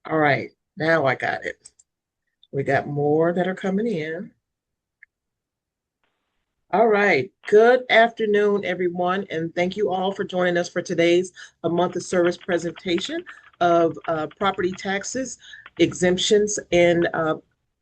All right, now I got it. We got more that are coming in. All right. Good afternoon, everyone, and thank you all for joining us for today's A Month of Service presentation of property taxes, exemptions, and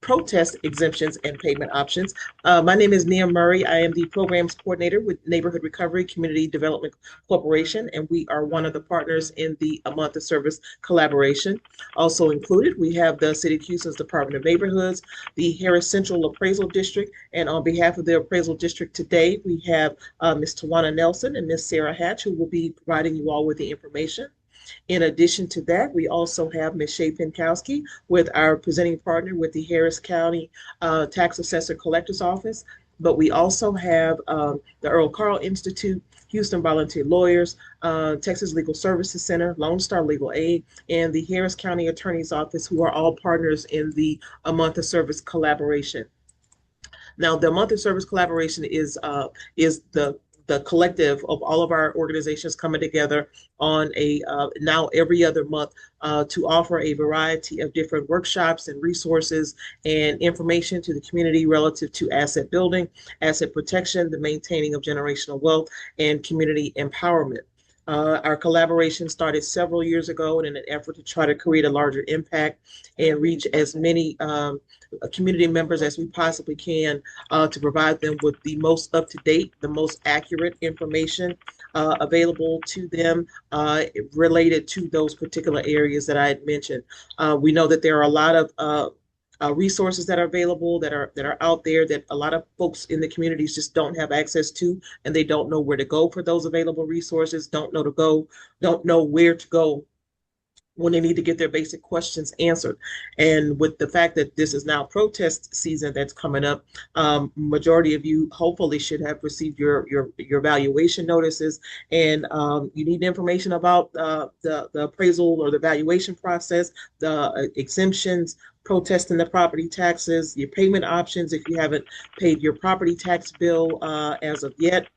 protest exemptions and payment options. My name is Nia Murray. I am the programs coordinator with Neighborhood Recovery Community Development Corporation, and we are one of the partners in the A Month of Service collaboration. Also included, we have the City of Houston's Department of Neighborhoods, the Harris Central Appraisal District, and on behalf of the appraisal district today, we have Ms. Tawana Nelson and Ms. Sarah Hatch, who will be providing you all with the information. In addition to that, we also have Ms. Shay Pinkowski with our presenting partner with the Harris County Tax Assessor Collector's Office. But we also have the Earl Carl Institute, Houston Volunteer Lawyers, Texas Legal Services Center, Lone Star Legal Aid, and the Harris County Attorney's Office, who are all partners in the A Month of Service collaboration. Now, the monthly service collaboration is the collective of all of our organizations coming together on a now every other month to offer a variety of different workshops and resources and information to the community relative to asset building, asset protection, the maintaining of generational wealth, and community empowerment. Our collaboration started several years ago in an effort to try to create a larger impact and reach as many community members as we possibly can to provide them with the most up to date, the most accurate information available to them related to those particular areas that I had mentioned. We know that there are a lot of resources that are available that are out there that a lot of folks in the communities just don't have access to, and they don't know where to go for those available resources, don't know where to go when they need to get their basic questions answered. And with the fact that this is now protest season that's coming up, majority of you hopefully should have received your valuation notices, and you need information about the appraisal or the valuation process, the exemptions, protesting the property taxes, your payment options if you haven't paid your property tax bill as of yet.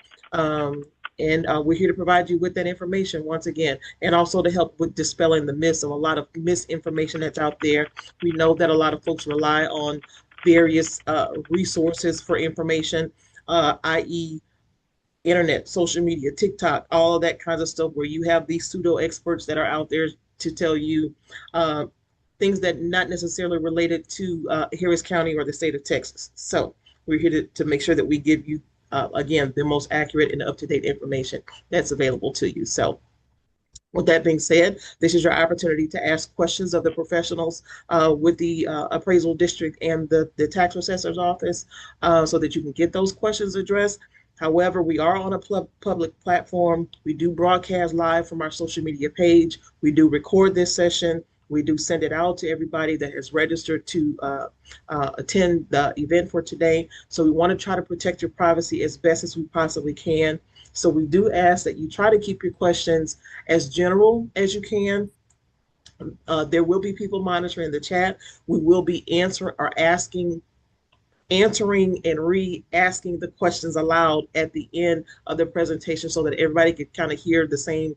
And we're here to provide you with that information once again, and also to help with dispelling the myths of a lot of misinformation that's out there. We know that a lot of folks rely on various resources for information, i.e., internet, social media, TikTok, all of that kinds of stuff, where you have these pseudo experts that are out there to tell you things that not necessarily related to Harris County or the state of Texas. So we're here to make sure that we give you again, the most accurate and up-to-date information that's available to you. So with that being said, this is your opportunity to ask questions of the professionals with the appraisal district and the tax assessor's office so that you can get those questions addressed. However, we are on a public platform. We do broadcast live from our social media page. We do record this session. We do send it out to everybody that has registered to attend the event for today. So we want to try to protect your privacy as best as we possibly can. So we do ask that you try to keep your questions as general as you can. There will be people monitoring the chat. We will be answering and re-asking the questions aloud at the end of the presentation so that everybody can kind of hear the same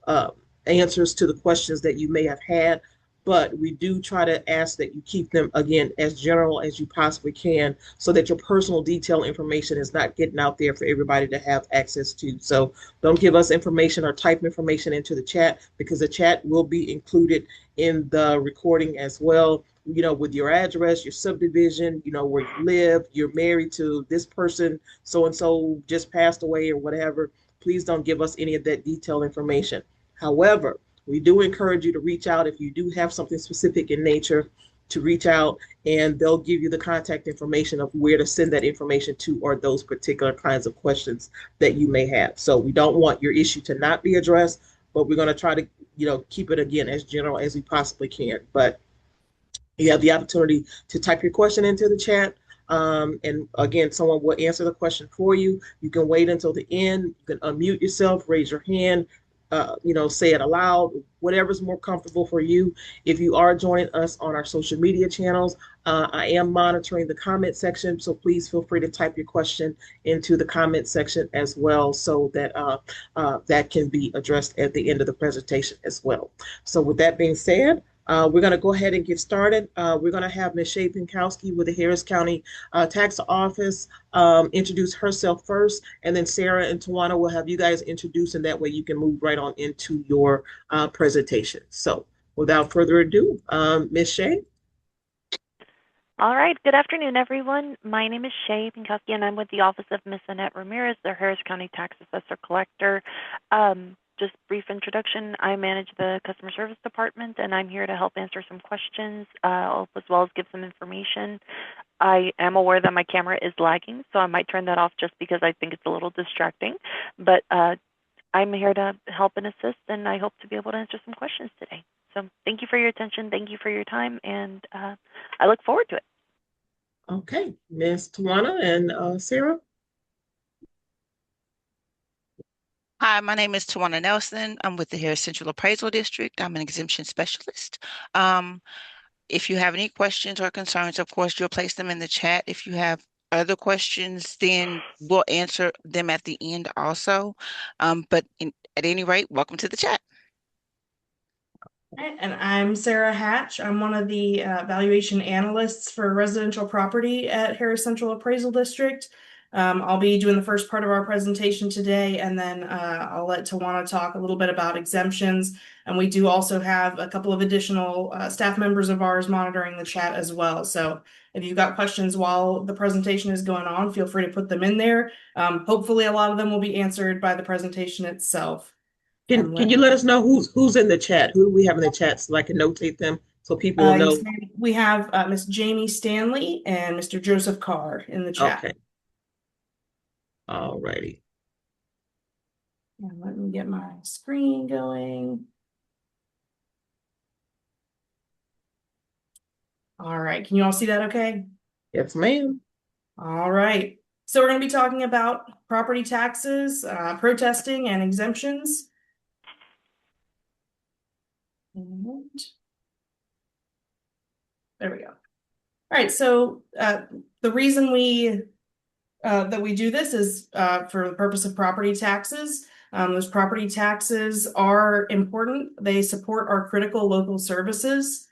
uh, answers to the questions that you may have had. But we do try to ask that you keep them, again, as general as you possibly can so that your personal detail information is not getting out there for everybody to have access to. So don't give us information or type information into the chat, because the chat will be included in the recording as well, you know, with your address, your subdivision, you know, where you live, you're married to this person, so and so just passed away or whatever. Please don't give us any of that detailed information. However, we do encourage you to reach out if you do have something specific in nature, to reach out, and they'll give you the contact information of where to send that information to, or those particular kinds of questions that you may have. So we don't want your issue to not be addressed, but we're going to try to, you know, keep it again as general as we possibly can. But you have the opportunity to type your question into the chat. And again, someone will answer the question for you. You can wait until the end. You can unmute yourself, raise your hand, you know, say it aloud, whatever's more comfortable for you. If you are joining us on our social media channels, I am monitoring the comment section, so please feel free to type your question into the comment section as well, so that that can be addressed at the end of the presentation as well. So with that being said, We're going to go ahead and get started. We're going to have Ms. Shay Pinkowski with the Harris County Tax Office introduce herself first, and then Sarah and Tawana will have you guys introduce, and that way you can move right on into your presentation. So without further ado, Ms. Shay. All right. Good afternoon, everyone. My name is Shay Pinkowski, and I'm with the Office of Miss Annette Ramirez, the Harris County Tax Assessor Collector. Just brief introduction. I manage the Customer Service Department, and I'm here to help answer some questions, as well as give some information. I am aware that my camera is lagging, so I might turn that off just because I think it's a little distracting. But I'm here to help and assist, and I hope to be able to answer some questions today. So thank you for your attention. Thank you for your time, and I look forward to it. Okay, Ms. Tawana and Sarah. Hi, my name is Tawana Nelson. I'm with the Harris Central Appraisal District. I'm an exemption specialist. If you have any questions or concerns, of course, you'll place them in the chat. If you have other questions, then we'll answer them at the end also. At any rate, welcome to the chat. Right, and I'm Sarah Hatch. I'm one of the valuation analysts for residential property at Harris Central Appraisal District. I'll be doing the first part of our presentation today, and then I'll let Tawana talk a little bit about exemptions. And we do also have a couple of additional staff members of ours monitoring the chat as well. So if you've got questions while the presentation is going on, feel free to put them in there. Hopefully a lot of them will be answered by the presentation itself. Can you let us know who's in the chat? Who do we have in the chat so I can notate them so people will know? We have Miss Jamie Stanley and Mr. Joseph Carr in the chat. Okay. All righty. And let me get my screen going. All right. Can you all see that okay? Yes, ma'am. All right. So we're going to be talking about property taxes, protesting, and exemptions. And there we go. All right. So the reason that we do this is for the purpose of property taxes. Those property taxes are important. They support our critical local services.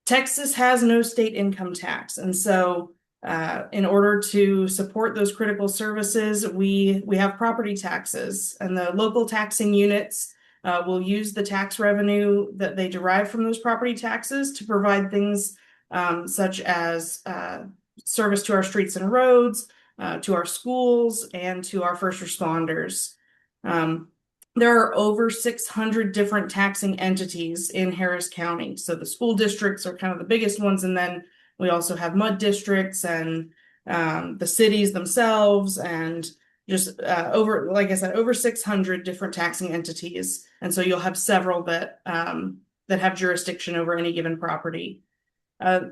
Texas has no state income tax, and so in order to support those critical services, we have property taxes, and the local taxing units will use the tax revenue that they derive from those property taxes to provide things such as service to our streets and roads, to our schools, and to our first responders. There are over 600 different taxing entities in Harris County. So the school districts are kind of the biggest ones, and then we also have mud districts and the cities themselves, and just like I said, over 600 different taxing entities. And so you'll have several that have jurisdiction over any given property.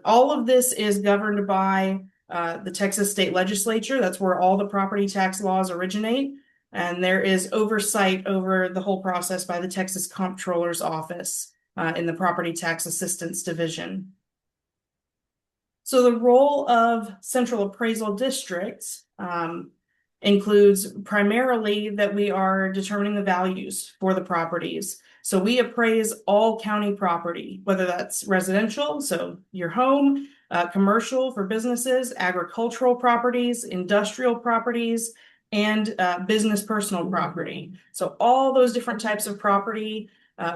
All of this is governed by the Texas State Legislature. That's where all the property tax laws originate. And there is oversight over the whole process by the Texas Comptroller's Office in the Property Tax Assistance Division. So the role of central appraisal districts includes primarily that we are determining the values for the properties. So we appraise all county property, whether that's residential, so your home, commercial for businesses, agricultural properties, industrial properties, and business personal property. So all those different types of property,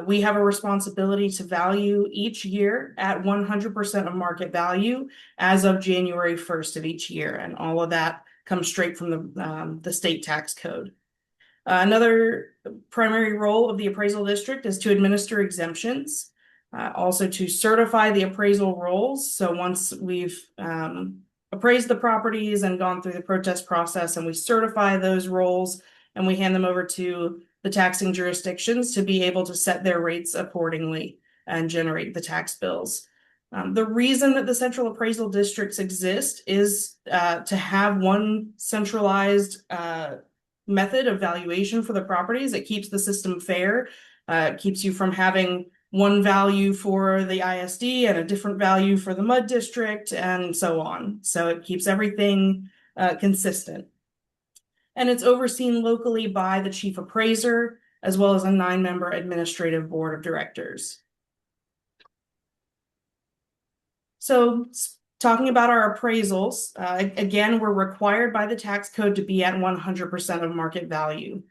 we have a responsibility to value each year at 100% of market value as of January 1st of each year. And all of that comes straight from the state tax code. Another primary role of the appraisal district is to administer exemptions, also to certify the appraisal rolls. So once we've appraised the properties and gone through the protest process, and we certify those rolls and we hand them over to the taxing jurisdictions to be able to set their rates accordingly and generate the tax bills. The reason that the central appraisal districts exist is to have one centralized method of valuation for the properties. It keeps the system fair. It keeps you from having one value for the ISD and a different value for the mud district and so on. So it keeps everything consistent. And it's overseen locally by the chief appraiser, as well as a 9-member administrative board of directors. So talking about our appraisals, again, we're required by the tax code to be at 100% of market value.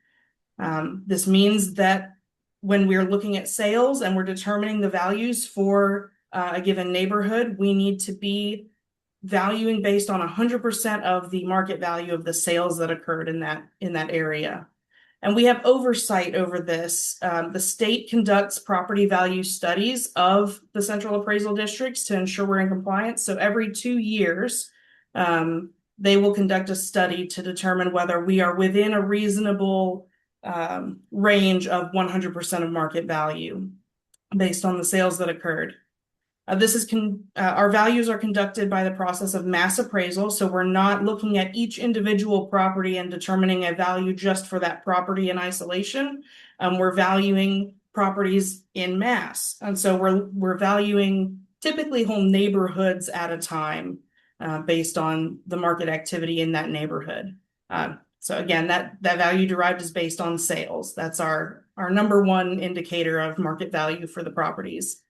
This means that when we're looking at sales and we're determining the values for a given neighborhood, we need to be valuing based on 100% of the market value of the sales that occurred in that area. And we have oversight over this. The state conducts property value studies of the central appraisal districts to ensure we're in compliance. So every 2 years, they will conduct a study to determine whether we are within a reasonable range of 100% of market value based on the sales that occurred. Our values are conducted by the process of mass appraisal. So we're not looking at each individual property and determining a value just for that property in isolation. We're valuing properties in mass. And so we're valuing typically whole neighborhoods at a time based on the market activity in that neighborhood. So again, that value derived is based on sales. That's our number one indicator of market value for the properties.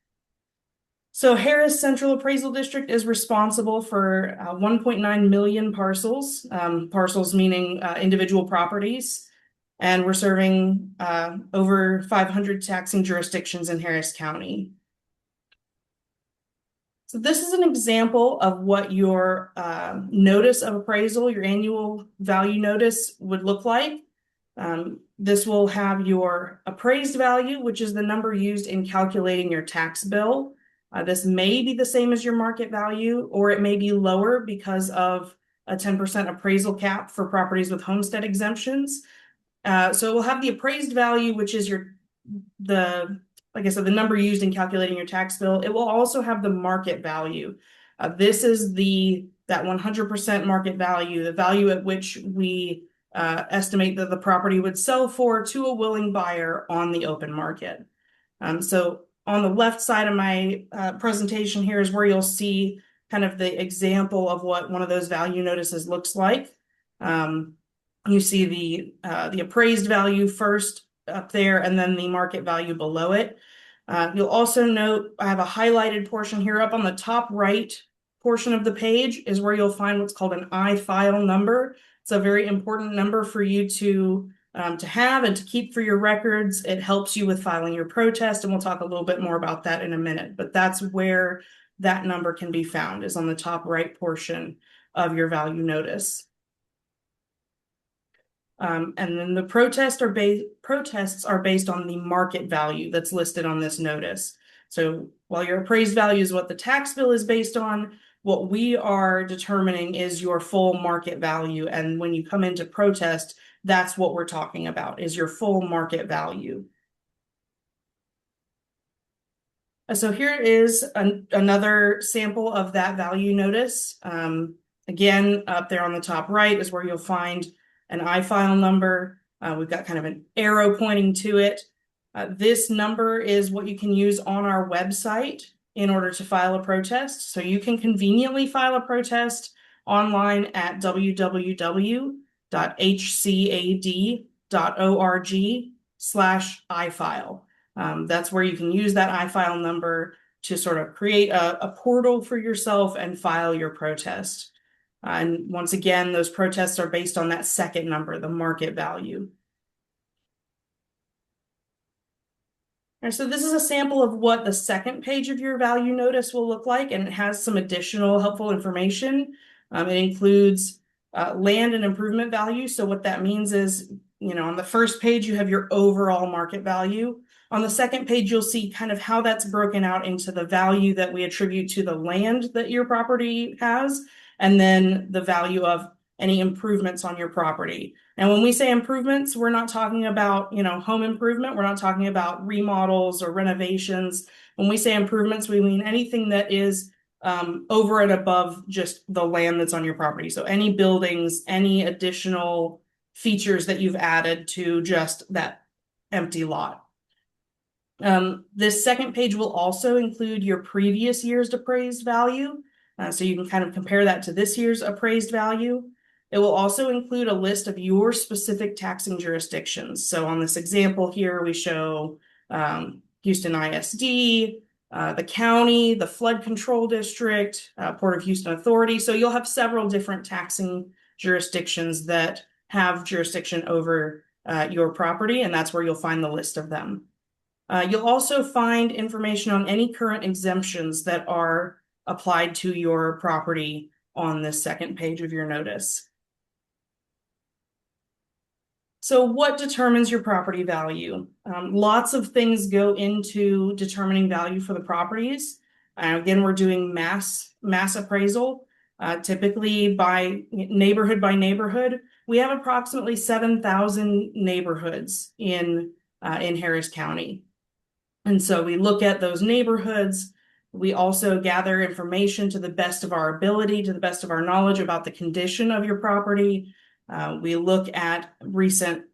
So Harris Central Appraisal District is responsible for 1.9 million parcels, parcels meaning individual properties, and we're serving over 500 taxing jurisdictions in Harris County. So this is an example of what your notice of appraisal, your annual value notice would look like. This will have your appraised value, which is the number used in calculating your tax bill. This may be the same as your market value, or it may be lower because of a 10% appraisal cap for properties with homestead exemptions. So we'll have the appraised value, which is like I said, the number used in calculating your tax bill. It will also have the market value. This is that 100% market value, the value at which we estimate that the property would sell for to a willing buyer on the open market. So on the left side of my presentation here is where you'll see kind of the example of what one of those value notices looks like. You see the appraised value first up there and then the market value below it. You'll also note I have a highlighted portion here up on the top right portion of the page is where you'll find what's called an I-file number. It's a very important number for you to have and to keep for your records. It helps you with filing your protest, and we'll talk a little bit more about that in a minute. But that's where that number can be found, is on the top right portion of your value notice. And then the protests are based on the market value that's listed on this notice. So while your appraised value is what the tax bill is based on, what we are determining is your full market value. And when you come into protest, that's what we're talking about, is your full market value. So here is another sample of that value notice. Again, up there on the top right is where you'll find an I-file number. We've got kind of an arrow pointing to it. This number is what you can use on our website in order to file a protest. So you can conveniently file a protest online at www.hcad.org/ifile. That's where you can use that I-file number to sort of create a portal for yourself and file your protest. And once again, those protests are based on that second number, the market value. And so this is a sample of what the second page of your value notice will look like, and it has some additional helpful information. It includes land and improvement value. So what that means is, on the first page, you have your overall market value. On the second page, you'll see kind of how that's broken out into the value that we attribute to the land that your property has, and then the value of any improvements on your property. And when we say improvements, we're not talking about, home improvement. We're not talking about remodels or renovations. When we say improvements, we mean anything that is over and above just the land that's on your property. So any buildings, any additional features that you've added to just that empty lot. This second page will also include your previous year's appraised value. So you can kind of compare that to this year's appraised value. It will also include a list of your specific taxing jurisdictions. So on this example here, we show Houston ISD, the county, the flood control district, Port of Houston Authority. So you'll have several different taxing jurisdictions that have jurisdiction over your property, and that's where you'll find the list of them. You'll also find information on any current exemptions that are applied to your property on this second page of your notice. So what determines your property value? Lots of things go into determining value for the properties. Again, we're doing mass appraisal, typically by neighborhood. We have approximately 7,000 neighborhoods in Harris County. And so we look at those neighborhoods. We also gather information to the best of our ability, to the best of our knowledge about the condition of your property. We look at recent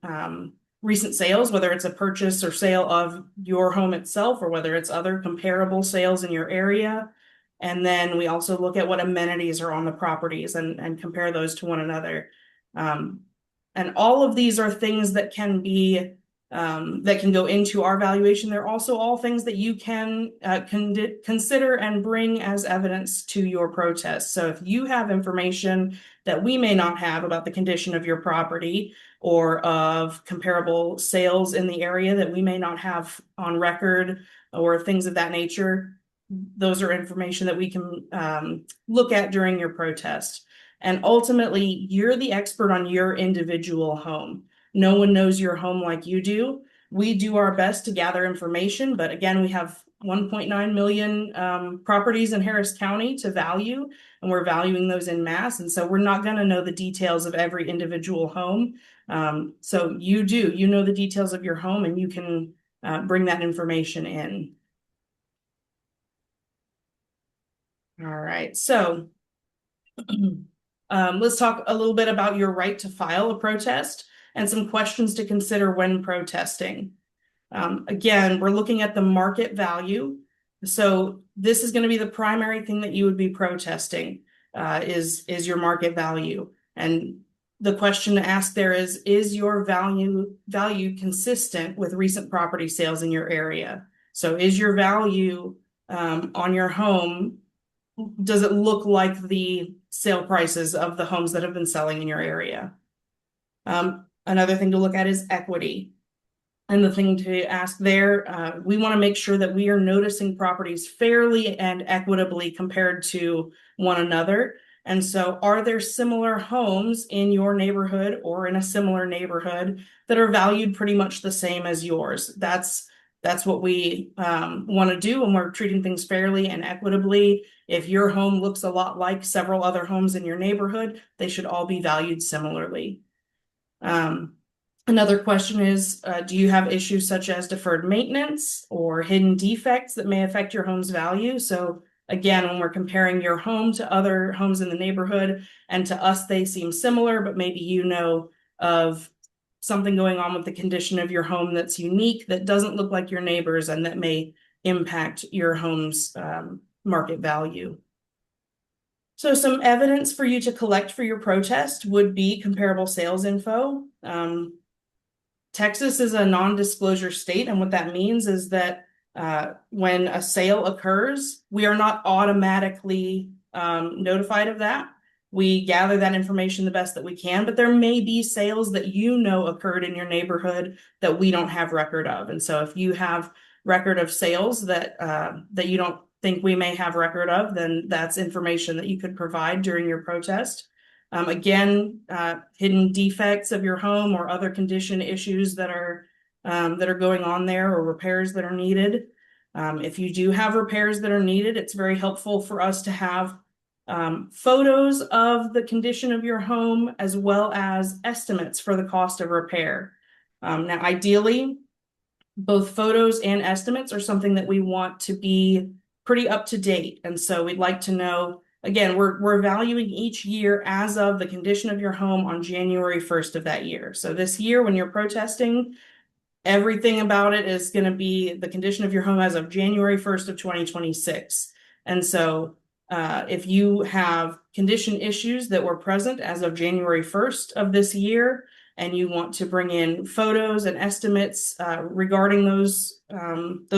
sales, whether it's a purchase or sale of your home itself, or whether it's other comparable sales in your area. And then we also look at what amenities are on the properties and compare those to one another. And all of these are things that can be that can go into our valuation. They're also all things that you can consider and bring as evidence to your protest. So if you have information that we may not have about the condition of your property or of comparable sales in the area that we may not have on record or things of that nature, those are information that we can look at during your protest. And ultimately, you're the expert on your individual home. No one knows your home like you do. We do our best to gather information, but again, we have 1.9 million properties in Harris County to value, and we're valuing those in mass. And so we're not going to know the details of every individual home. So you know the details of your home, and you can bring that information in. All right, so let's talk a little bit about your right to file a protest and some questions to consider when protesting. Again, we're looking at the market value. So this is going to be the primary thing that you would be protesting, is your market value. And the question to ask there is your value consistent with recent property sales in your area? So is your value on your home, does it look like the sale prices of the homes that have been selling in your area? Another thing to look at is equity. And the thing to ask there, we want to make sure that we are noticing properties fairly and equitably compared to one another. And so are there similar homes in your neighborhood or in a similar neighborhood that are valued pretty much the same as yours? That's what we want to do when we're treating things fairly and equitably. If your home looks a lot like several other homes in your neighborhood, they should all be valued similarly. Another question is, do you have issues such as deferred maintenance or hidden defects that may affect your home's value? So again, when we're comparing your home to other homes in the neighborhood, and to us, they seem similar, but maybe you know of something going on with the condition of your home that's unique, that doesn't look like your neighbors, and that may impact your home's market value. So some evidence for you to collect for your protest would be comparable sales info. Texas is a non-disclosure state, and what that means is that when a sale occurs, we are not automatically notified of that. We gather that information the best that we can, but there may be sales that you know occurred in your neighborhood that we don't have record of. And so if you have record of sales that you don't think we may have record of, then that's information that you could provide during your protest. Again, hidden defects of your home or other condition issues that are going on there, or repairs that are needed. If you do have repairs that are needed, it's very helpful for us to have photos of the condition of your home, as well as estimates for the cost of repair. Now, ideally, both photos and estimates are something that we want to be pretty up to date. And so we'd like to know, again, we're valuing each year as of the condition of your home on January 1st of that year. So this year, when you're protesting, everything about it is going to be the condition of your home as of January 1st of 2026. And so if you have condition issues that were present as of January 1st of this year, and you want to bring in photos and estimates regarding those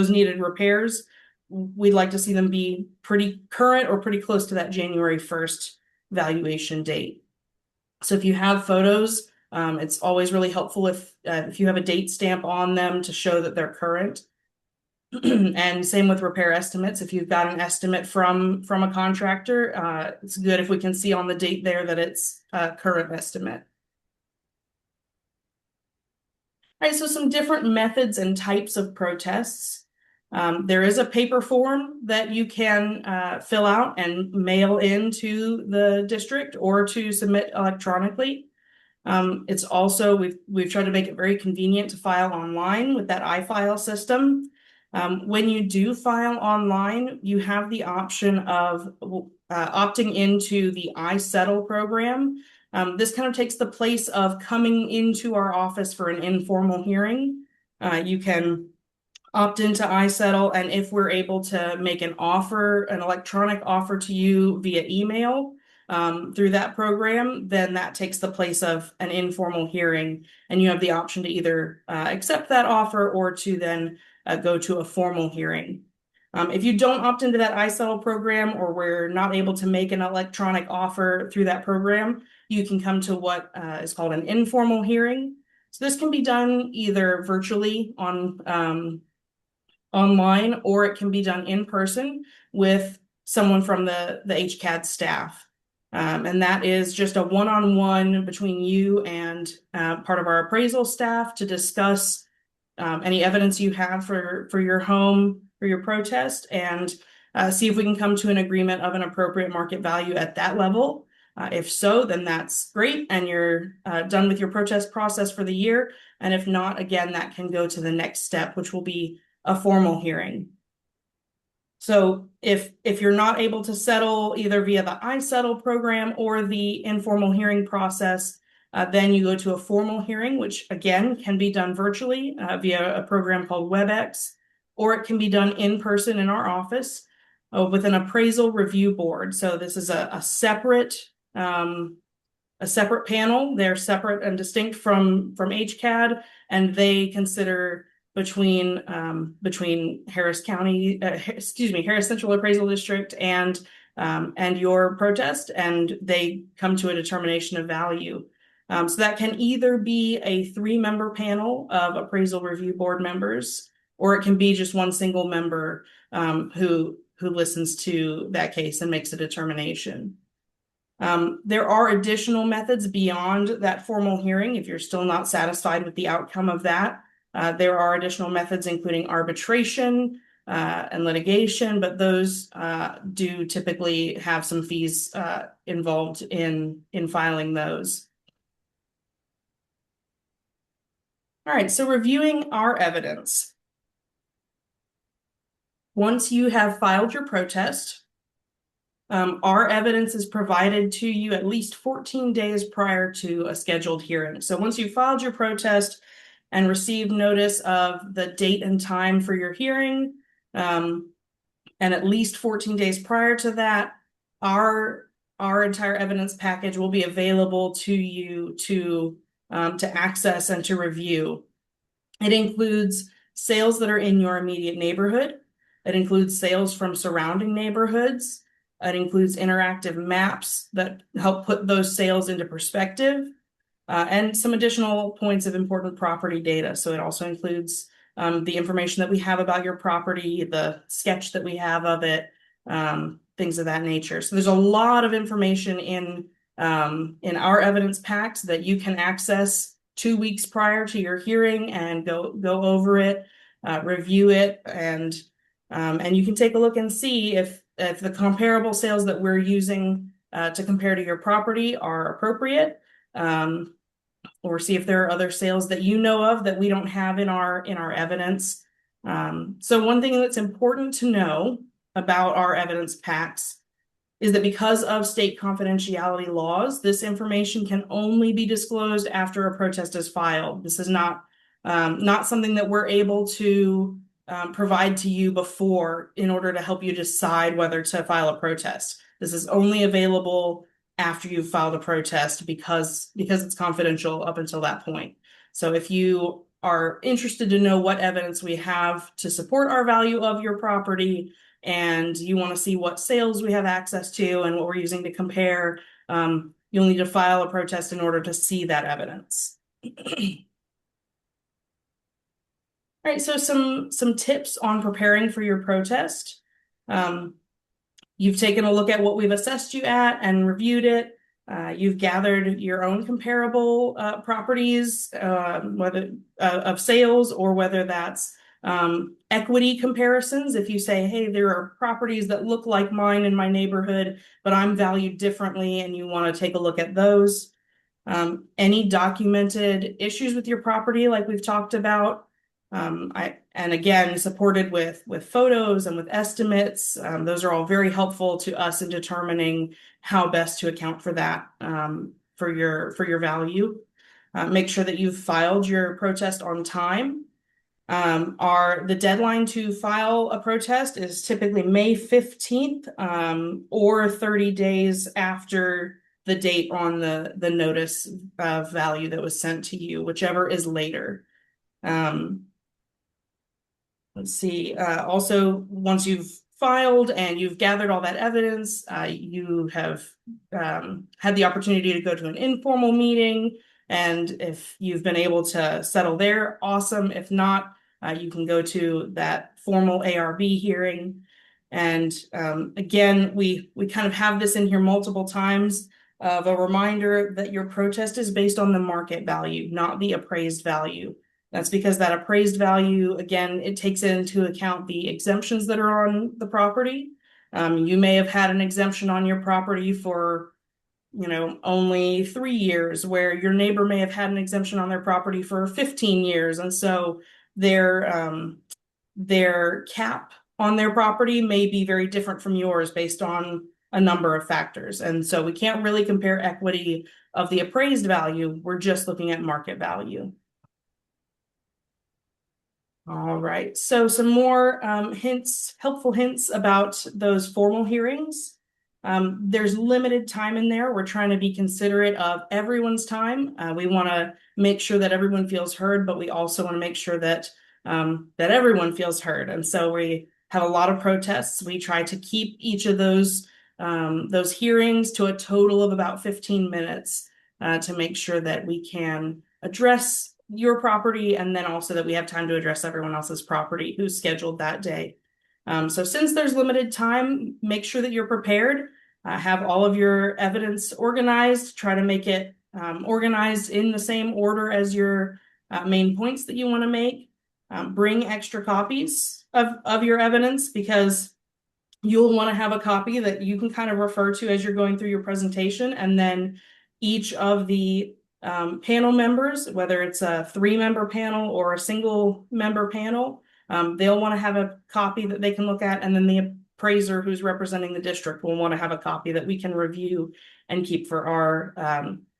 needed repairs, we'd like to see them be pretty current or pretty close to that January 1st valuation date. So if you have photos, it's always really helpful if you have a date stamp on them to show that they're current. And same with repair estimates. If you've got an estimate from a contractor, it's good if we can see on the date there that it's a current estimate. All right, so some different methods and types of protests. There is a paper form that you can fill out and mail into the district or to submit electronically. It's also, we've tried to make it very convenient to file online with that iFile system. When you do file online, you have the option of opting into the iSettle program. This kind of takes the place of coming into our office for an informal hearing. You can opt into iSettle, and if we're able to make an offer, an electronic offer to you via email through that program, then that takes the place of an informal hearing, and you have the option to either accept that offer or to then go to a formal hearing. If you don't opt into that iSettle program, or we're not able to make an electronic offer through that program, you can come to what is called an informal hearing. So this can be done either virtually on online, or it can be done in person with someone from the HCAD staff. And that is just a one-on-one between you and part of our appraisal staff to discuss any evidence you have for your home, for your protest, and see if we can come to an agreement of an appropriate market value at that level. If so, then that's great, and you're done with your protest process for the year. And if not, again, that can go to the next step, which will be a formal hearing. So if you're not able to settle either via the iSettle program or the informal hearing process, then you go to a formal hearing, which again can be done virtually via a program called WebEx, or it can be done in person in our office with an appraisal review board. So this is a separate panel. They're separate and distinct from HCAD, and they consider between Harris County, Harris Central Appraisal District and your protest, and they come to a determination of value. So that can either be a 3-member panel of appraisal review board members, or it can be just one single member who listens to that case and makes a determination. There are additional methods beyond that formal hearing. If you're still not satisfied with the outcome of that, there are additional methods, including arbitration and litigation, but those do typically have some fees involved in filing those. All right, so reviewing our evidence. Once you have filed your protest, our evidence is provided to you at least 14 days prior to a scheduled hearing. So once you filed your protest and received notice of the date and time for your hearing, and at least 14 days prior to that, our entire evidence package will be available to you to access and to review. It includes sales that are in your immediate neighborhood. It includes sales from surrounding neighborhoods. It includes interactive maps that help put those sales into perspective, and some additional points of important property data. So it also includes the information that we have about your property, the sketch that we have of it, things of that nature. So there's a lot of information in our evidence packs that you can access 2 weeks prior to your hearing and go over it, review it, and you can take a look and see if the comparable sales that we're using to compare to your property are appropriate, or see if there are other sales that you know of that we don't have in our evidence. So one thing that's important to know about our evidence packs is that because of state confidentiality laws, this information can only be disclosed after a protest is filed. This is not something that we're able to provide to you before in order to help you decide whether to file a protest. This is only available after you've filed a protest because it's confidential up until that point. So if you are interested to know what evidence we have to support our value of your property, and you want to see what sales we have access to and what we're using to compare, you'll need to file a protest in order to see that evidence. All right, so some tips on preparing for your protest. You've taken a look at what we've assessed you at and reviewed it. You've gathered your own comparable properties, whether of sales, or whether that's equity comparisons. If you say, hey, there are properties that look like mine in my neighborhood, but I'm valued differently, and you want to take a look at those. Any documented issues with your property, like we've talked about, and again, supported with photos and with estimates. Those are all very helpful to us in determining how best to account for that, for your value. Make sure that you've filed your protest on time. The deadline to file a protest is typically May 15th, or 30 days after the date on the notice of value that was sent to you, whichever is later. Let's see. Also, once you've filed and you've gathered all that evidence, you have had the opportunity to go to an informal meeting. And if you've been able to settle there, awesome. If not, you can go to that formal ARB hearing. And again, we kind of have this in here multiple times of a reminder that your protest is based on the market value, not the appraised value. That's because that appraised value, again, it takes into account the exemptions that are on the property. You may have had an exemption on your property for, only 3 years, where your neighbor may have had an exemption on their property for 15 years. And so their cap on their property may be very different from yours based on a number of factors. And so we can't really compare equity of the appraised value. We're just looking at market value. All right, so some more helpful hints about those formal hearings. There's limited time in there. We're trying to be considerate of everyone's time. We want to make sure that everyone feels heard, but we also want to make sure that everyone feels heard. And so we have a lot of protests. We try to keep each of those hearings to a total of about 15 minutes to make sure that we can address your property, and then also that we have time to address everyone else's property who's scheduled that day. So since there's limited time, make sure that you're prepared. Have all of your evidence organized. Try to make it organized in the same order as your main points that you want to make. Bring extra copies of your evidence, because you'll want to have a copy that you can kind of refer to as you're going through your presentation. And then each of the panel members, whether it's a 3-member panel or a single-member panel, they'll want to have a copy that they can look at, and then the appraiser who's representing the district will want to have a copy that we can review and keep for our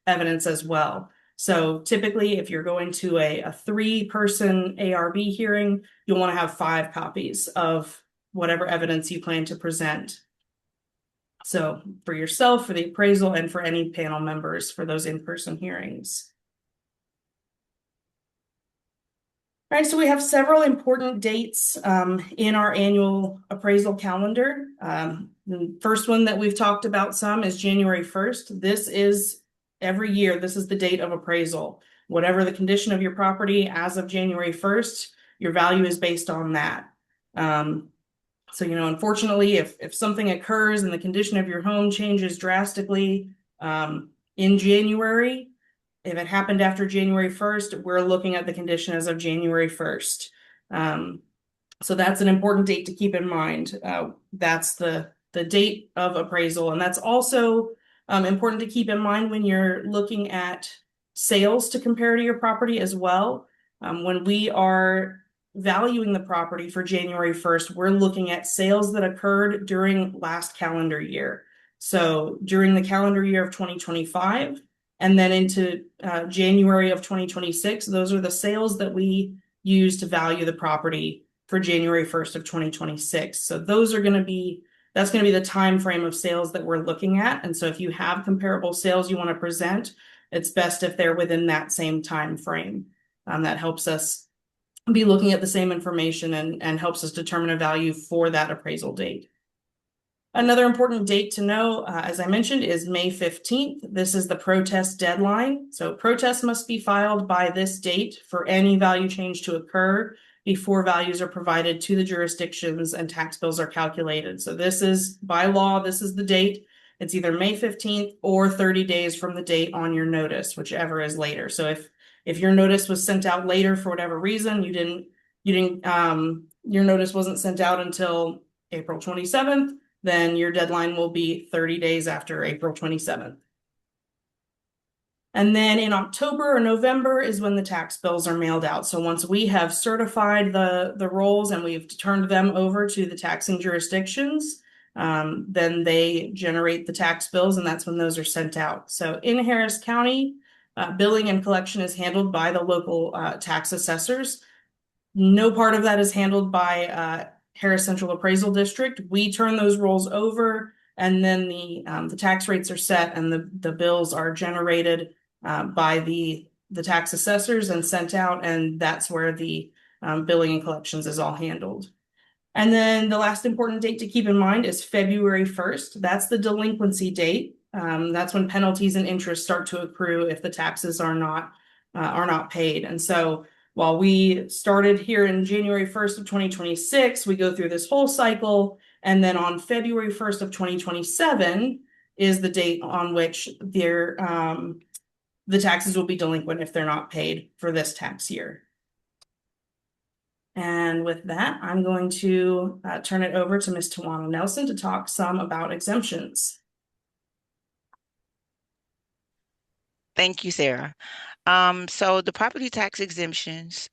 evidence as well. So typically, if you're going to a 3-person ARB hearing, you'll want to have 5 copies of whatever evidence you plan to present. So for yourself, for the appraisal, and for any panel members for those in-person hearings. All right, so we have several important dates in our annual appraisal calendar. The first one that we've talked about some is January 1st. This is every year, this is the date of appraisal. Whatever the condition of your property as of January 1st, your value is based on that. So, unfortunately, if something occurs and the condition of your home changes drastically in January, if it happened after January 1st, we're looking at the condition as of January 1st. So that's an important date to keep in mind. That's the date of appraisal. And that's also important to keep in mind when you're looking at sales to compare to your property as well. When we are valuing the property for January 1st, we're looking at sales that occurred during last calendar year. So during the calendar year of 2025 and then into January of 2026, those are the sales that we use to value the property for January 1st of 2026. So that's going to be the time frame of sales that we're looking at. And so if you have comparable sales you want to present, it's best if they're within that same time frame. that helps us be looking at the same information and helps us determine a value for that appraisal date. Another important date to know, as I mentioned, is May 15th. This is the protest deadline. So protests must be filed by this date for any value change to occur before values are provided to the jurisdictions and tax bills are calculated. So this is, by law, this is the date. It's either May 15th or 30 days from the date on your notice, whichever is later. So if your notice was sent out later for whatever reason, your notice wasn't sent out until April 27th, then your deadline will be 30 days after April 27th. And then in October or November is when the tax bills are mailed out. So once we have certified the rolls and we've turned them over to the taxing jurisdictions, then they generate the tax bills, and that's when those are sent out. So in Harris County, billing and collection is handled by the local tax assessors. No part of that is handled by Harris Central Appraisal District. We turn those rolls over, and then the tax rates are set and the bills are generated by the tax assessors and sent out, and that's where the billing and collections is all handled. And then the last important date to keep in mind is February 1st. That's the delinquency date. That's when penalties and interest start to accrue if the taxes are not paid. And so while we started here in January 1st of 2026, we go through this whole cycle, and then on February 1st of 2027 is the date on which the taxes will be delinquent if they're not paid for this tax year. And with that, I'm going to turn it over to Ms. Tawana Nelson to talk some about exemptions. Thank you, Sarah. So the property tax exemptions,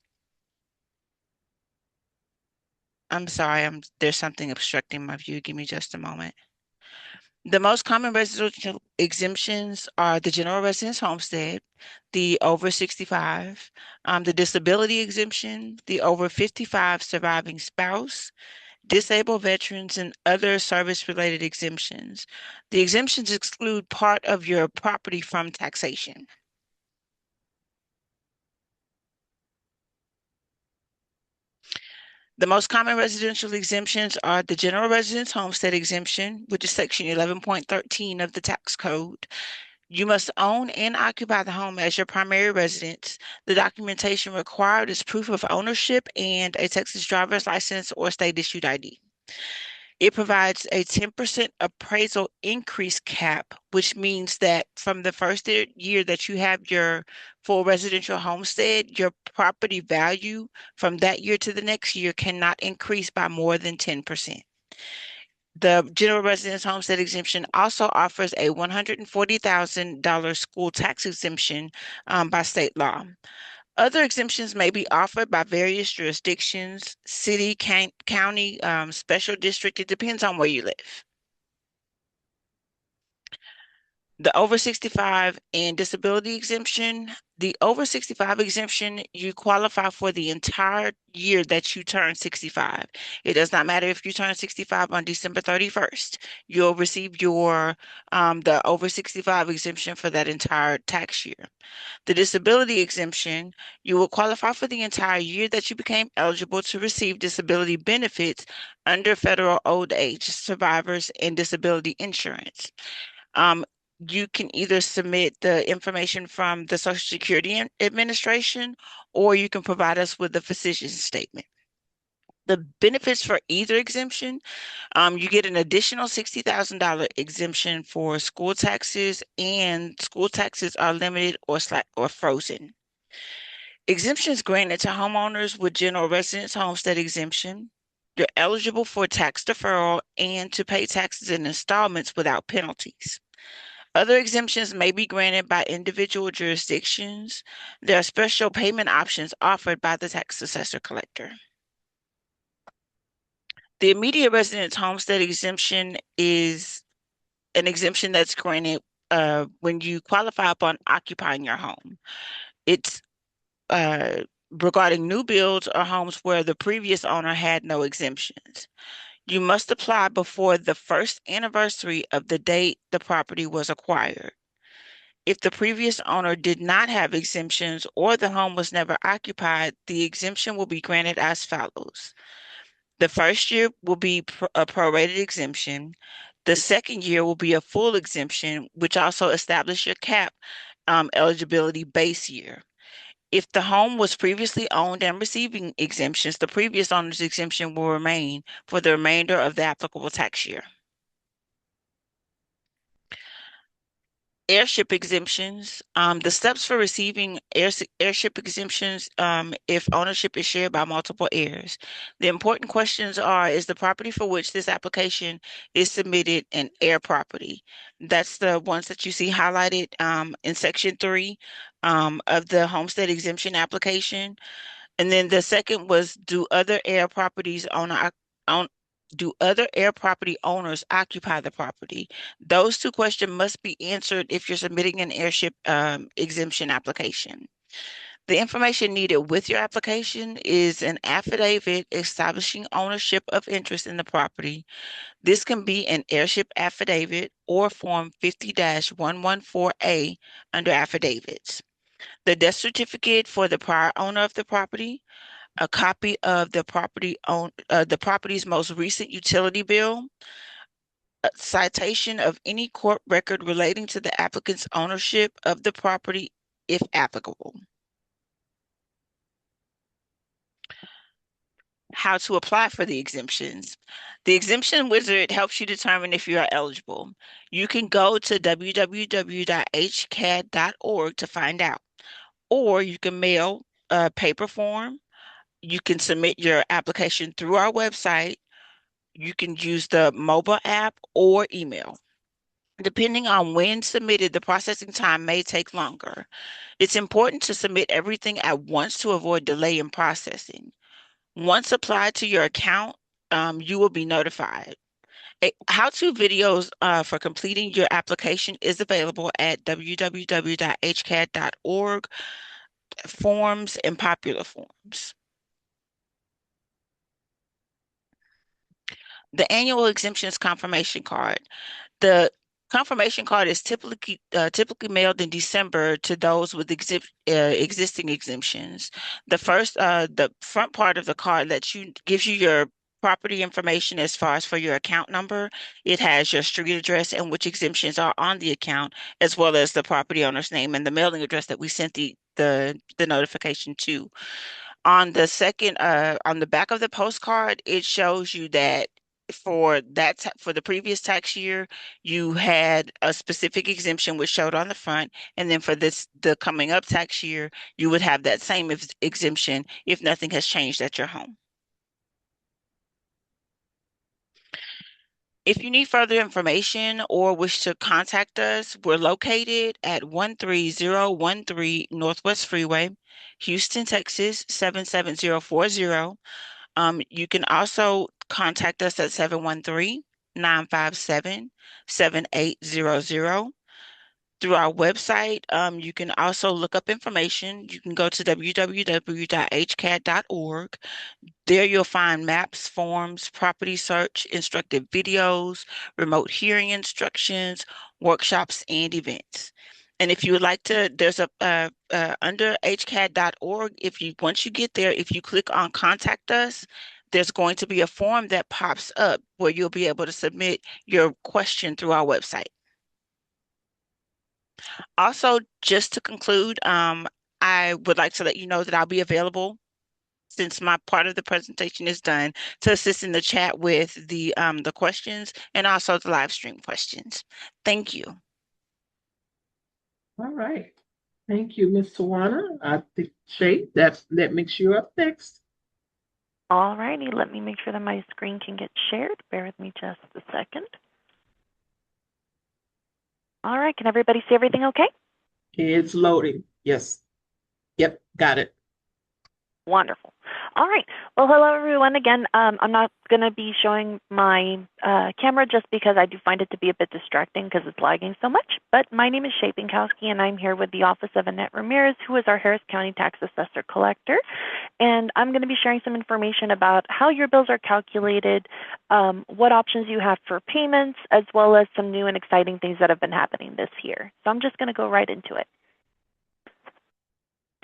I'm sorry, there's something obstructing my view. Give me just a moment. The most common residential exemptions are the general residence homestead, the over 65, the disability exemption, the over 55 surviving spouse, disabled veterans, and other service-related exemptions. The exemptions exclude part of your property from taxation. The most common residential exemptions are the general residence homestead exemption, which is section 11.13 of the tax code. You must own and occupy the home as your primary residence. The documentation required is proof of ownership and a Texas driver's license or state-issued ID. It provides a 10% appraisal increase cap, which means that from the first year that you have your full residential homestead, your property value from that year to the next year cannot increase by more than 10%. The general residence homestead exemption also offers a $140,000 school tax exemption by state law. Other exemptions may be offered by various jurisdictions, city, county, special district. It depends on where you live. The over 65 and disability exemption. The over 65 exemption, you qualify for the entire year that you turn 65. It does not matter if you turn 65 on December 31st. You'll receive your the over 65 exemption for that entire tax year. The disability exemption, you will qualify for the entire year that you became eligible to receive disability benefits under federal old age survivors and disability insurance. You can either submit the information from the Social Security Administration, or you can provide us with a physician's statement. The benefits for either exemption, you get an additional $60,000 exemption for school taxes, and school taxes are limited or frozen. Exemptions granted to homeowners with general residence homestead exemption. You're eligible for tax deferral and to pay taxes in installments without penalties. Other exemptions may be granted by individual jurisdictions. There are special payment options offered by the tax assessor collector. The immediate residence homestead exemption is an exemption that's granted when you qualify upon occupying your home. It's regarding new builds or homes where the previous owner had no exemptions. You must apply before the first anniversary of the date the property was acquired. If the previous owner did not have exemptions or the home was never occupied, the exemption will be granted as follows. The first year will be a prorated exemption. The second year will be a full exemption, which also establishes your cap eligibility base year. If the home was previously owned and receiving exemptions, the previous owner's exemption will remain for the remainder of the applicable tax year. Airship exemptions. The steps for receiving airship exemptions if ownership is shared by multiple heirs. The important questions are, is the property for which this application is submitted an heir property? That's the ones that you see highlighted in section 3 of the homestead exemption application. And then the second was, do other heir properties do other heir property owners occupy the property? Those two questions must be answered if you're submitting an airship exemption application. The information needed with your application is an affidavit establishing ownership of interest in the property. This can be an airship affidavit or Form 50-114A under affidavits. The death certificate for the prior owner of the property, a copy of the property's most recent utility bill, a citation of any court record relating to the applicant's ownership of the property, if applicable. How to apply for the exemptions. The exemption wizard helps you determine if you are eligible. You can go to www.hcad.org to find out, or you can mail a paper form. You can submit your application through our website. You can use the mobile app or email. Depending on when submitted, the processing time may take longer. It's important to submit everything at once to avoid delay in processing. Once applied to your account, you will be notified. How-to videos for completing your application is available at www.hcad.org, forms and popular forms. The annual exemptions confirmation card. The confirmation card is typically mailed in December to those with existing exemptions. The front part of the card gives you your property information as far as for your account number. It has your street address and which exemptions are on the account, as well as the property owner's name and the mailing address that we sent the notification to. On the back of the postcard, it shows you that for the previous tax year, you had a specific exemption which showed on the front, and then for the coming up tax year, you would have that same exemption if nothing has changed at your home. If you need further information or wish to contact us, we're located at 13013 Northwest Freeway, Houston, Texas 77040. You can also contact us at 713-957-7800. Through our website, you can also look up information. You can go to www.hcad.org. There you'll find maps, forms, property search, instructive videos, remote hearing instructions, workshops, and events. And if you would like to, there's under hcad.org, once you get there, if you click on contact us, there's going to be a form that pops up where you'll be able to submit your question through our website. Also, just to conclude, I would like to let you know that I'll be available since my part of the presentation is done to assist in the chat with the questions and also the live stream questions. Thank you. All right. Thank you, Ms. Tawana. I think, Shay, that makes you up next. All righty, let me make sure that my screen can get shared. Bear with me just a second. All right, can everybody see everything okay? It's loading. Yes. Yep, got it. Wonderful. All right. Well, hello, everyone. Again, I'm not going to be showing my camera just because I do find it to be a bit distracting because it's lagging so much. But my name is Shay Pinkowski, and I'm here with the office of Annette Ramirez, who is our Harris County Tax Assessor Collector. And I'm going to be sharing some information about how your bills are calculated, what options you have for payments, as well as some new and exciting things that have been happening this year. So I'm just going to go right into it.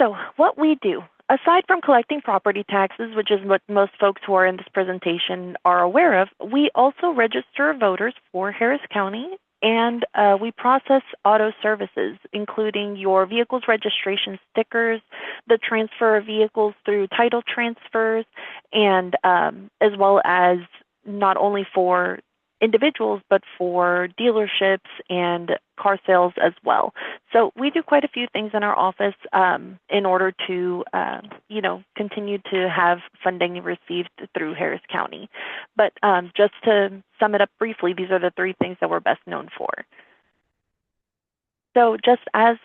So what we do, aside from collecting property taxes, which is what most folks who are in this presentation are aware of, we also register voters for Harris County, and we process auto services, including your vehicle's registration stickers, the transfer of vehicles through title transfers, and as well as not only for individuals, but for dealerships and car sales as well. So we do quite a few things in our office in order to, continue to have funding received through Harris County. But just to sum it up briefly, these are the three things that we're best known for. So just as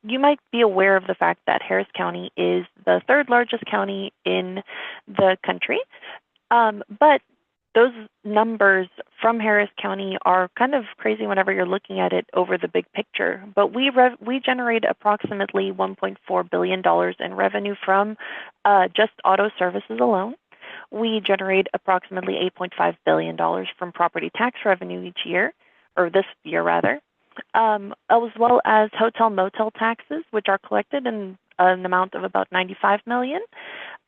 you might be aware of the fact that Harris County is the third largest county in the country, but those numbers from Harris County are kind of crazy whenever you're looking at it over the big picture. But we generate approximately $1.4 billion in revenue from just auto services alone. We generate approximately $8.5 billion from property tax revenue each year, or this year rather, as well as hotel motel taxes, which are collected in an amount of about $95 million.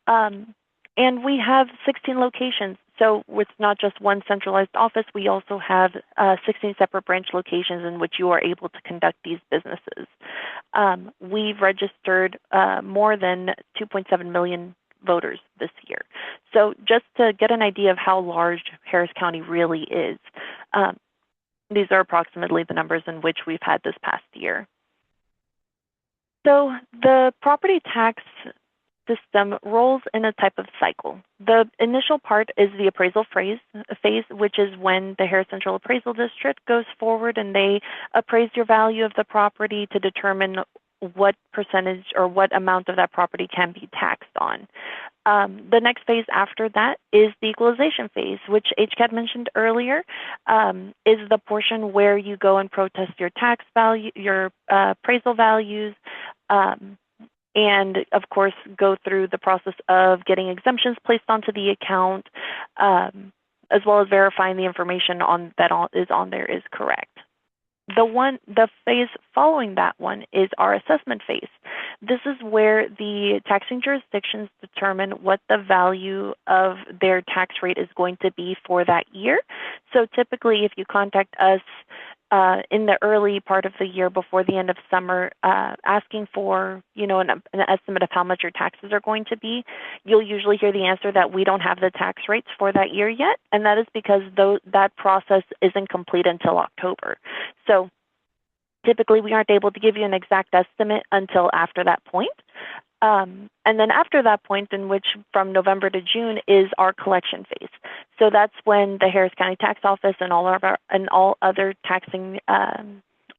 And we have 16 locations. So it's not just one centralized office. We also have 16 separate branch locations in which you are able to conduct these businesses. We've registered more than 2.7 million voters this year. So just to get an idea of how large Harris County really is, these are approximately the numbers in which we've had this past year. So the property tax system rolls in a type of cycle. The initial part is the appraisal phase, which is when the Harris Central Appraisal District goes forward and they appraise your value of the property to determine what percentage or what amount of that property can be taxed on. The next phase after that is the equalization phase, which HCAT mentioned earlier, is the portion where you go and protest your tax value, your appraisal values, and of course go through the process of getting exemptions placed onto the account, as well as verifying the information that is on there is correct. The phase following that one is our assessment phase. This is where the taxing jurisdictions determine what the value of their tax rate is going to be for that year. So typically, if you contact us in the early part of the year before the end of summer, asking for an estimate of how much your taxes are going to be, you'll usually hear the answer that we don't have the tax rates for that year yet, and that is because that process isn't complete until October. So typically we aren't able to give you an exact estimate until after that point. And then after that point, in which from November to June is our collection phase. So that's when the Harris County Tax Office and all other taxing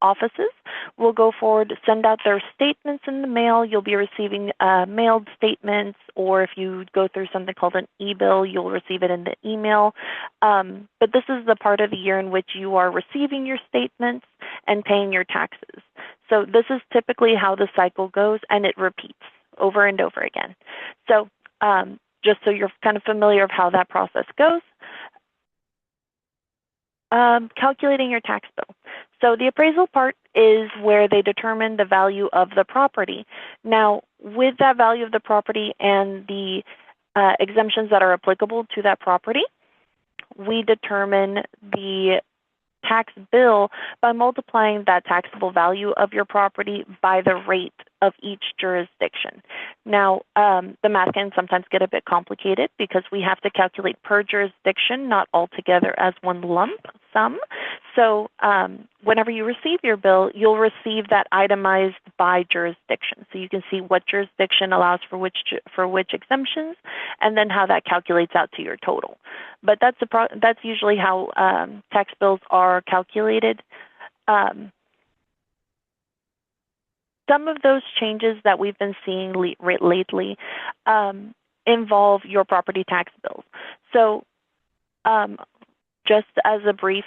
offices will go forward, send out their statements in the mail. You'll be receiving mailed statements, or if you go through something called an e-bill, you'll receive it in the email. But this is the part of the year in which you are receiving your statements and paying your taxes. So this is typically how the cycle goes, and it repeats over and over again. So just so you're kind of familiar of how that process goes, calculating your tax bill. So the appraisal part is where they determine the value of the property. Now, with that value of the property and the exemptions that are applicable to that property, we determine the tax bill by multiplying that taxable value of your property by the rate of each jurisdiction. Now, the math can sometimes get a bit complicated because we have to calculate per jurisdiction, not all together as one lump sum. So whenever you receive your bill, you'll receive that itemized by jurisdiction. So you can see what jurisdiction allows for which exemptions, and then how that calculates out to your total. But that's usually how tax bills are calculated. some of those changes that we've been seeing lately involve your property tax bills. So just as a brief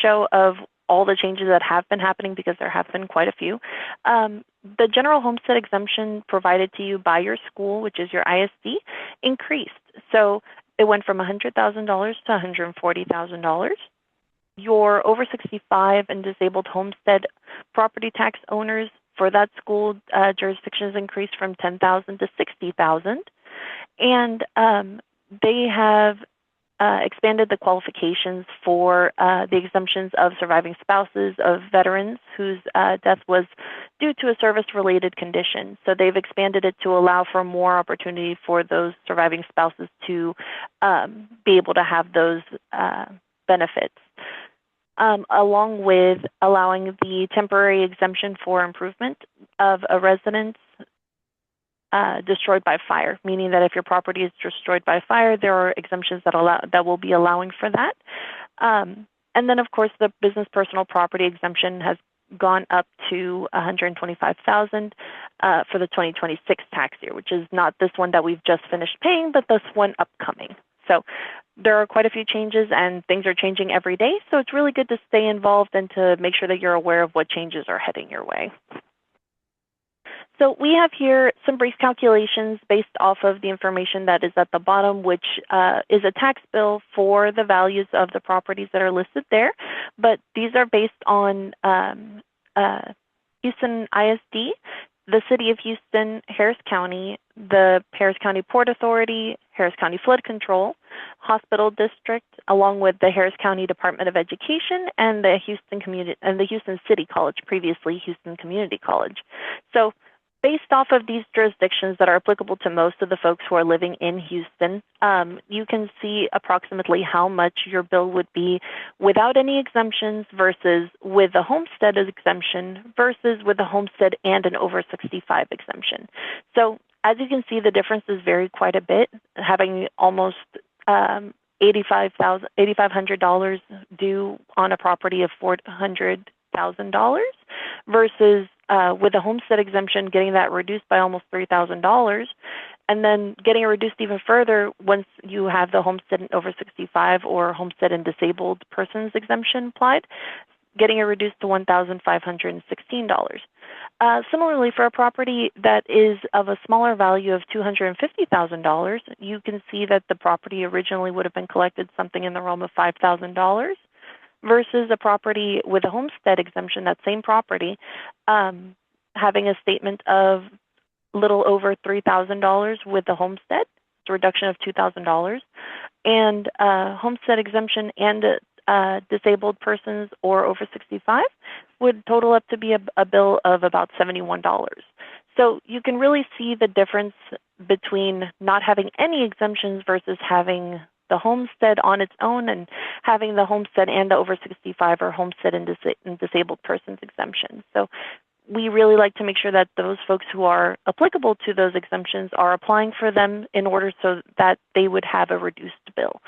show of all the changes that have been happening, because there have been quite a few, the general homestead exemption provided to you by your school, which is your ISD, increased. So it went from $100,000 to $140,000. Your over 65 and disabled homestead property tax owners for that school jurisdictions increased from $10,000 to $60,000. And they have expanded the qualifications for the exemptions of surviving spouses of veterans whose death was due to a service-related condition. So they've expanded it to allow for more opportunity for those surviving spouses to be able to have those benefits, along with allowing the temporary exemption for improvement of a residence destroyed by fire, meaning that if your property is destroyed by fire, there are exemptions that will be allowing for that. And then, of course, the business personal property exemption has gone up to $125,000 for the 2026 tax year, which is not this one that we've just finished paying, but this one upcoming. So there are quite a few changes, and things are changing every day. So it's really good to stay involved and to make sure that you're aware of what changes are heading your way. So we have here some brief calculations based off of the information that is at the bottom, which is a tax bill for the values of the properties that are listed there. But these are based on Houston ISD, the City of Houston, Harris County, the Harris County Port Authority, Harris County Flood Control, Hospital District, along with the Harris County Department of Education and the Houston City College, previously Houston Community College. So based off of these jurisdictions that are applicable to most of the folks who are living in Houston, you can see approximately how much your bill would be without any exemptions versus with a homestead exemption versus with a homestead and an over 65 exemption. So as you can see, the differences vary quite a bit, having almost $8,500 due on a property of $400,000 versus with a homestead exemption, getting that reduced by almost $3,000, and then getting it reduced even further once you have the homestead and over 65 or homestead and disabled persons exemption applied, getting it reduced to $1,516. Similarly, for a property that is of a smaller value of $250,000, you can see that the property originally would have been collected something in the realm of $5,000. Versus a property with a homestead exemption, that same property, having a statement of little over $3,000 with the homestead, it's a reduction of $2,000, and homestead exemption and disabled persons or over 65 would total up to be a bill of about $71. So you can really see the difference between not having any exemptions versus having the homestead on its own and having the homestead and the over 65 or homestead and disabled persons exemption. So we really like to make sure that those folks who are applicable to those exemptions are applying for them in order so that they would have a reduced bill.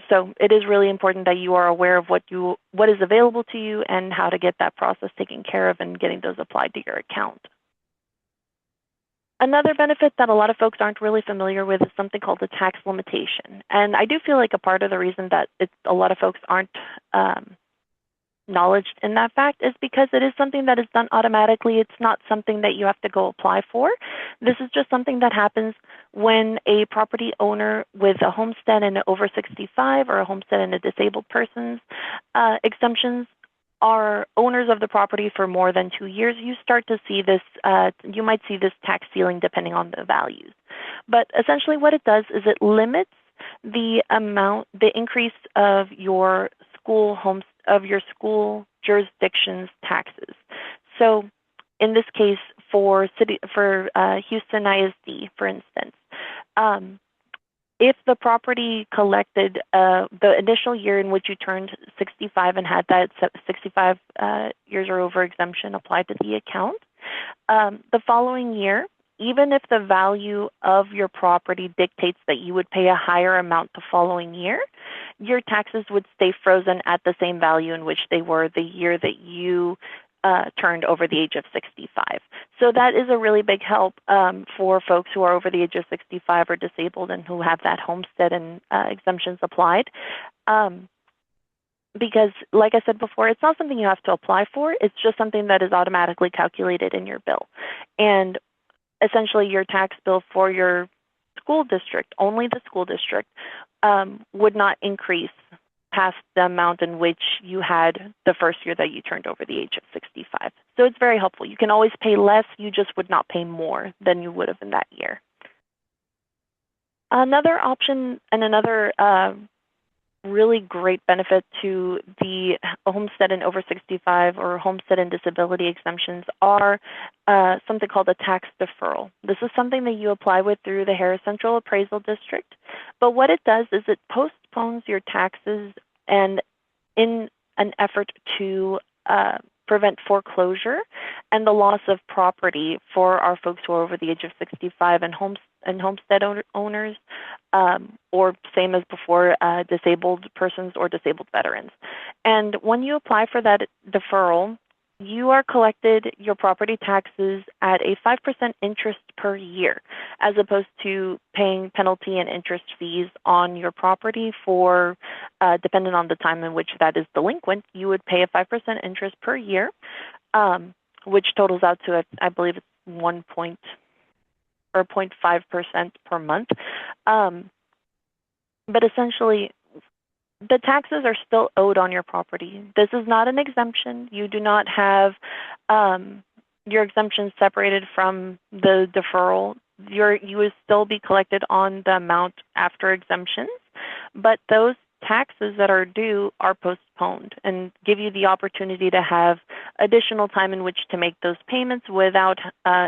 So it is really important that you are aware of what is available to you and how to get that process taken care of and getting those applied to your account. Another benefit that a lot of folks aren't really familiar with is something called the tax limitation. And I do feel like a part of the reason that a lot of folks aren't acknowledged in that fact is because it is something that is done automatically. It's not something that you have to go apply for. This is just something that happens when a property owner with a homestead and an over 65 or a homestead and a disabled person's exemptions are owners of the property for more than 2 years. You start to see this, you might see this tax ceiling depending on the values. But essentially what it does is it limits the increase of your school jurisdiction's taxes. So in this case, for Houston ISD, for instance, if the property collected the initial year in which you turned 65 and had that 65 years or over exemption applied to the account, the following year, even if the value of your property dictates that you would pay a higher amount the following year, your taxes would stay frozen at the same value in which they were the year that you turned over the age of 65. So that is a really big help for folks who are over the age of 65 or disabled and who have that homestead and exemptions applied. Because, like I said before, it's not something you have to apply for. It's just something that is automatically calculated in your bill. And essentially, your tax bill for your school district, only the school district, would not increase past the amount in which you had the first year that you turned over the age of 65. So it's very helpful. You can always pay less. You just would not pay more than you would have in that year. Another option and another really great benefit to the homestead and over 65 or homestead and disability exemptions are something called a tax deferral. This is something that you apply with through the Harris Central Appraisal District. But what it does is it postpones your taxes, and in an effort to prevent foreclosure and the loss of property for our folks who are over the age of 65 and homestead owners, or same as before, disabled persons or disabled veterans. And when you apply for that deferral, you are collected your property taxes at a 5% interest per year, as opposed to paying penalty and interest fees on your property for, depending on the time in which that is delinquent, you would pay a 5% interest per year, which totals out to, I believe it's 0.5% per month. But essentially, the taxes are still owed on your property. This is not an exemption. You do not have your exemption separated from the deferral. You would still be collected on the amount after exemptions, but those taxes that are due are postponed and give you the opportunity to have additional time in which to make those payments without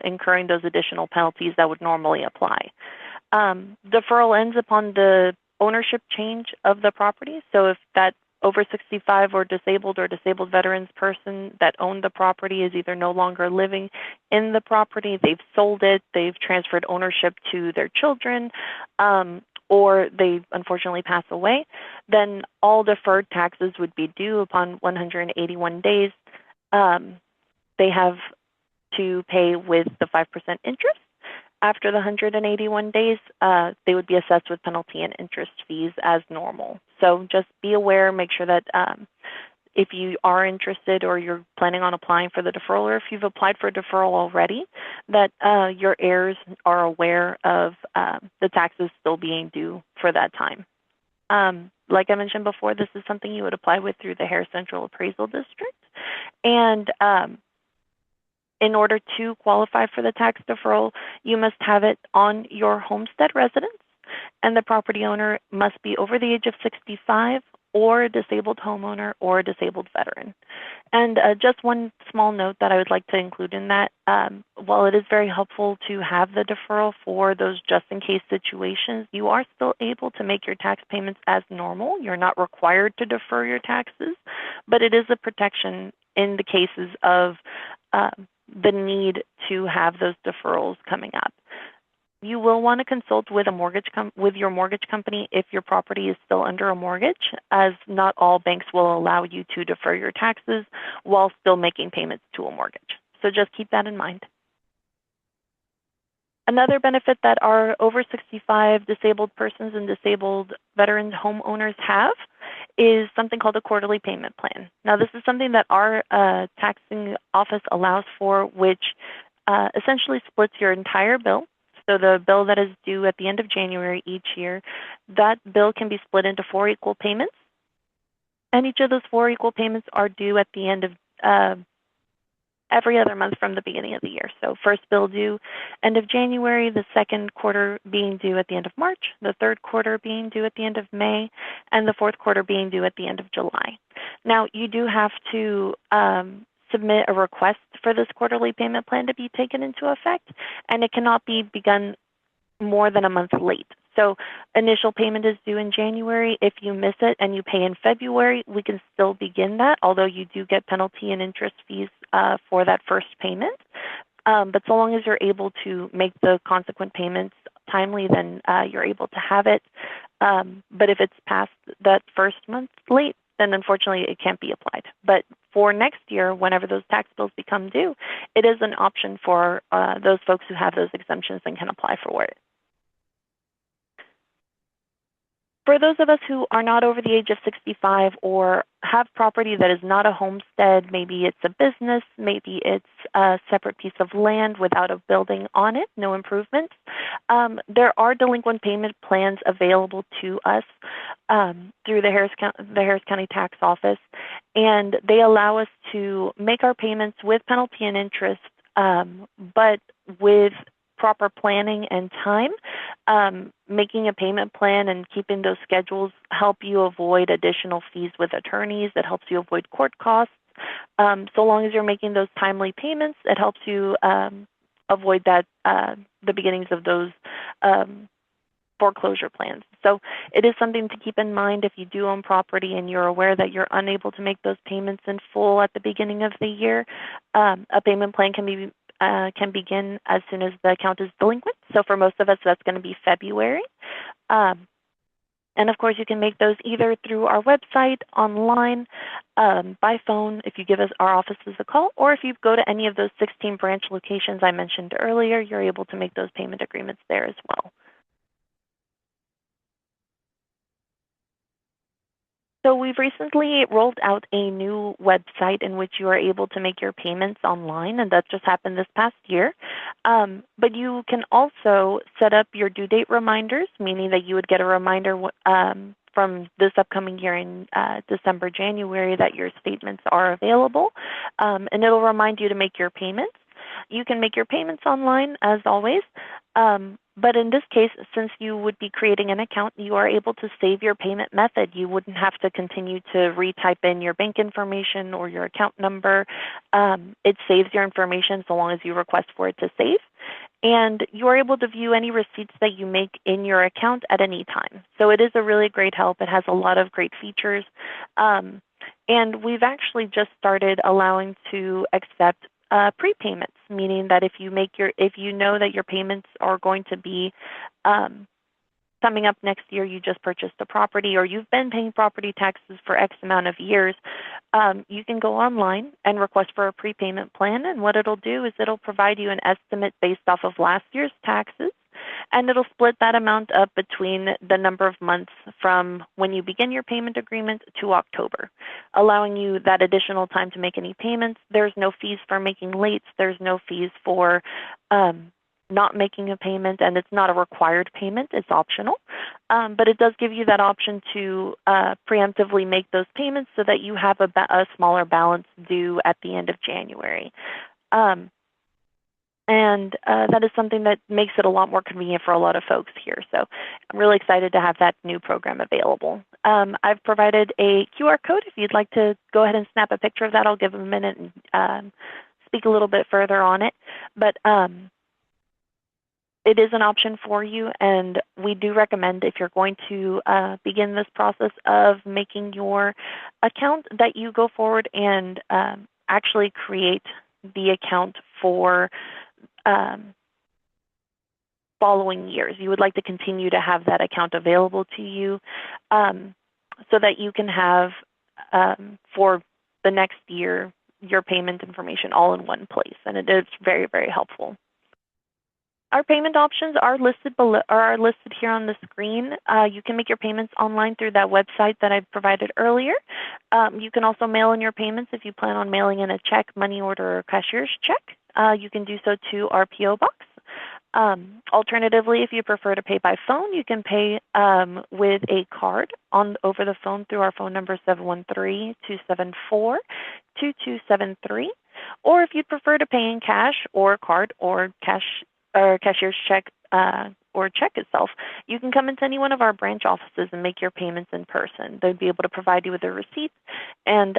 incurring those additional penalties that would normally apply. Deferral ends upon the ownership change of the property. So if that over 65 or disabled veterans person that owned the property is either no longer living in the property, they've sold it, they've transferred ownership to their children, or they unfortunately pass away, then all deferred taxes would be due upon 181 days. They have to pay with the 5% interest. After the 181 days, they would be assessed with penalty and interest fees as normal. So just be aware, make sure that if you are interested or you're planning on applying for the deferral, or if you've applied for a deferral already, that your heirs are aware of the taxes still being due for that time. Like I mentioned before, this is something you would apply with through the Harris Central Appraisal District. And in order to qualify for the tax deferral, you must have it on your homestead residence, and the property owner must be over the age of 65 or a disabled homeowner or a disabled veteran. And just one small note that I would like to include in that, while it is very helpful to have the deferral for those just-in-case situations, you are still able to make your tax payments as normal. You're not required to defer your taxes, but it is a protection in the cases of the need to have those deferrals coming up. You will want to consult with with your mortgage company if your property is still under a mortgage, as not all banks will allow you to defer your taxes while still making payments to a mortgage. So just keep that in mind. Another benefit that our over 65 disabled persons and disabled veterans homeowners have is something called a quarterly payment plan. Now, this is something that our taxing office allows for, which essentially splits your entire bill. So the bill that is due at the end of January each year, that bill can be split into 4 equal payments. And each of those 4 equal payments are due at the end of every other month from the beginning of the year. So first bill due end of January, the second quarter being due at the end of March, the third quarter being due at the end of May, and the fourth quarter being due at the end of July. Now, you do have to submit a request for this quarterly payment plan to be taken into effect, and it cannot be begun more than a month late. So initial payment is due in January. If you miss it and you pay in February, we can still begin that, although you do get penalty and interest fees for that first payment. But so long as you're able to make the consequent payments timely, then you're able to have it. But if it's past that first month late, then unfortunately it can't be applied. But for next year, whenever those tax bills become due, it is an option for those folks who have those exemptions and can apply for it. For those of us who are not over the age of 65 or have property that is not a homestead, maybe it's a business, maybe it's a separate piece of land without a building on it, no improvements, there are delinquent payment plans available to us through the Harris County Tax Office, and they allow us to make our payments with penalty and interest, but with proper planning and time. Making a payment plan and keeping those schedules help you avoid additional fees with attorneys. It helps you avoid court costs. So long as you're making those timely payments, it helps you avoid that the beginnings of those foreclosure plans. So it is something to keep in mind if you do own property and you're aware that you're unable to make those payments in full at the beginning of the year. A payment plan can begin as soon as the account is delinquent. So for most of us, that's going to be February. And of course, you can make those either through our website, online, by phone, if you give us our offices a call, or if you go to any of those 16 branch locations I mentioned earlier, you're able to make those payment agreements there as well. So we've recently rolled out a new website in which you are able to make your payments online, and that just happened this past year. But you can also set up your due date reminders, meaning that you would get a reminder from this upcoming year in December, January, that your statements are available, and it'll remind you to make your payments. You can make your payments online, as always. But in this case, since you would be creating an account, you are able to save your payment method. You wouldn't have to continue to retype in your bank information or your account number. It saves your information so long as you request for it to save. And you are able to view any receipts that you make in your account at any time. So it is a really great help. It has a lot of great features. And we've actually just started allowing to accept prepayments, meaning that if you know that your payments are going to be coming up next year, you just purchased a property or you've been paying property taxes for X amount of years, you can go online and request for a prepayment plan. And what it'll do is it'll provide you an estimate based off of last year's taxes, and it'll split that amount up between the number of months from when you begin your payment agreement to October, allowing you that additional time to make any payments. There's no fees for making late. There's no fees for not making a payment, and it's not a required payment. It's optional. But it does give you that option to preemptively make those payments so that you have a smaller balance due at the end of January. And that is something that makes it a lot more convenient for a lot of folks here. So I'm really excited to have that new program available. I've provided a QR code. If you'd like to go ahead and snap a picture of that, I'll give a minute and speak a little bit further on it. But it is an option for you, and we do recommend, if you're going to begin this process of making your account, that you go forward and actually create the account for following years. You would like to continue to have that account available to you so that you can have for the next year your payment information all in one place, and it is very, very helpful. Our payment options are listed below, or are listed here on the screen. You can make your payments online through that website that I provided earlier. You can also mail in your payments if you plan on mailing in a check, money order, or cashier's check. You can do so to our P.O. Box. Alternatively, if you prefer to pay by phone, you can pay with a card over the phone through our phone number 713-274-2273. Or if you'd prefer to pay in cash or card or cashier's check or check itself, you can come into any one of our branch offices and make your payments in person. They'd be able to provide you with a receipt, and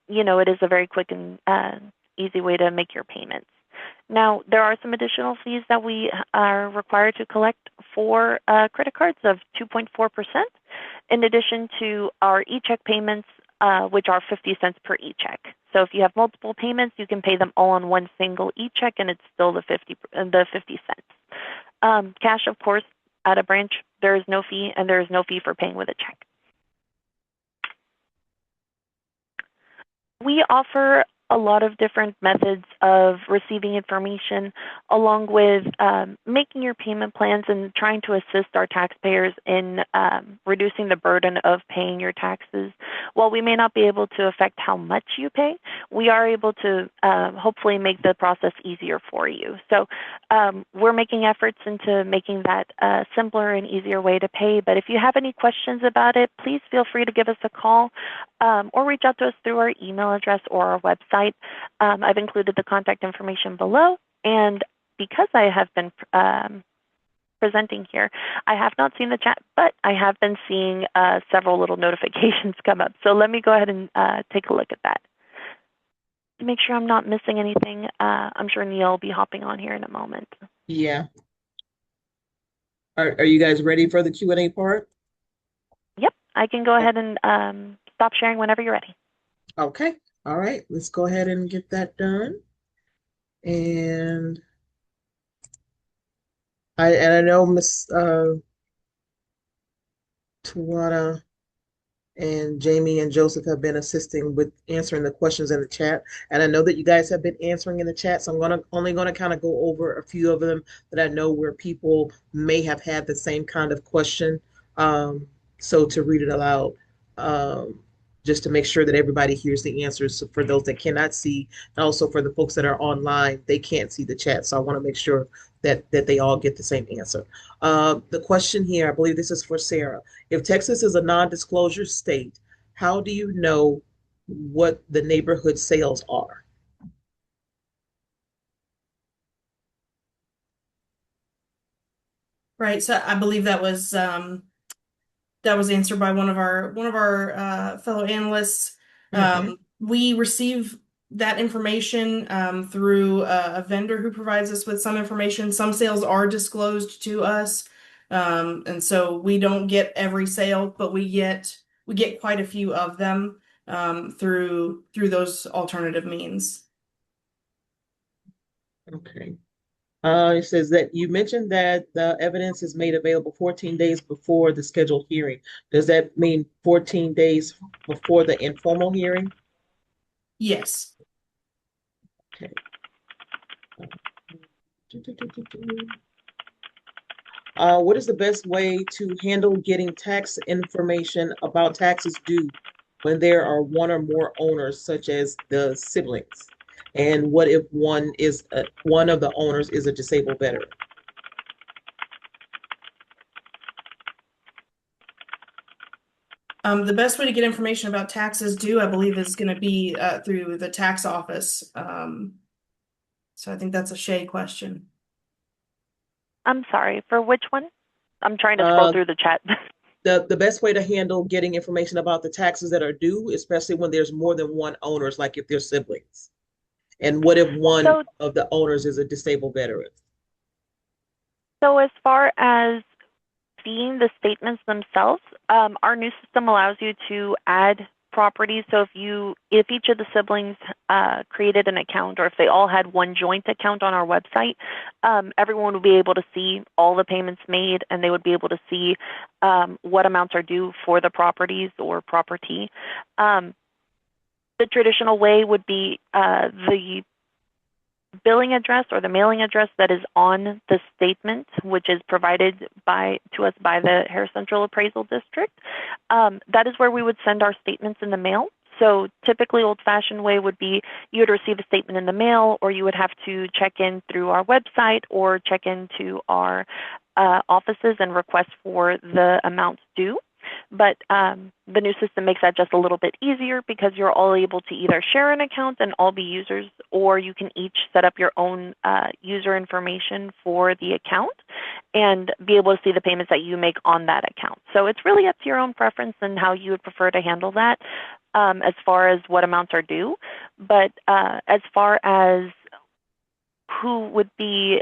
it is a very quick and easy way to make your payments. Now, there are some additional fees that we are required to collect for credit cards of 2.4%, in addition to our e-check payments, which are 50 cents per e-check. So if you have multiple payments, you can pay them all on one single e-check, and it's still the 50 cents. Cash, of course, at a branch, there is no fee, and there is no fee for paying with a check. We offer a lot of different methods of receiving information, along with making your payment plans and trying to assist our taxpayers in reducing the burden of paying your taxes. While we may not be able to affect how much you pay, we are able to hopefully make the process easier for you. So we're making efforts into making that a simpler and easier way to pay. But if you have any questions about it, please feel free to give us a call or reach out to us through our email address or our website. I've included the contact information below, and because I have been presenting here, I have not seen the chat, but I have been seeing several little notifications come up. So let me go ahead and take a look at that to make sure I'm not missing anything. I'm sure Neil will be hopping on here in a moment. Yeah. Are you guys ready for the Q&A part? Yep, I can go ahead and stop sharing whenever you're ready. Okay. All right. Let's go ahead and get that done. And I know Miss Tawana and Jamie and Joseph have been assisting with answering the questions in the chat. And I know that you guys have been answering in the chat, so I'm only gonna kind of go over a few of them that I know where people may have had the same kind of question. So to read it aloud, just to make sure that everybody hears the answers. So for those that cannot see, and also for the folks that are online, they can't see the chat. So I want to make sure that they all get the same answer. The question here, I believe this is for Sarah. If Texas is a non-disclosure state, how do you know what the neighborhood sales are? Right. So I believe that was answered by one of our fellow analysts. We receive that information through a vendor who provides us with some information. Some sales are disclosed to us, and so we don't get every sale, but we get quite a few of them through those alternative means. Okay. It says that you mentioned that the evidence is made available 14 days before the scheduled hearing. Does that mean 14 days before the informal hearing? Yes. Okay. What is the best way to handle getting tax information about taxes due when there are one or more owners, such as the siblings? And what if one of the owners is a disabled veteran? The best way to get information about taxes due, I believe, is going to be through the tax office. So I think that's a Shay question. I'm sorry, for which one? I'm trying to scroll through the chat. The best way to handle getting information about the taxes that are due, especially when there's more than one owners, like if they're siblings. And what if one of the owners is a disabled veteran? So as far as seeing the statements themselves, our new system allows you to add properties. So if each of the siblings created an account, or if they all had one joint account on our website, everyone would be able to see all the payments made, and they would be able to see what amounts are due for the properties or property. The traditional way would be the billing address or the mailing address that is on the statement, which is provided to us by the Harris Central Appraisal District. That is where we would send our statements in the mail. So typically old-fashioned way would be you would receive a statement in the mail, or you would have to check in through our website or check into our offices and request for the amounts due. But the new system makes that just a little bit easier, because you're all able to either share an account and all be users, or you can each set up your own user information for the account and be able to see the payments that you make on that account. So it's really up to your own preference and how you would prefer to handle that as far as what amounts are due. But as far as who would be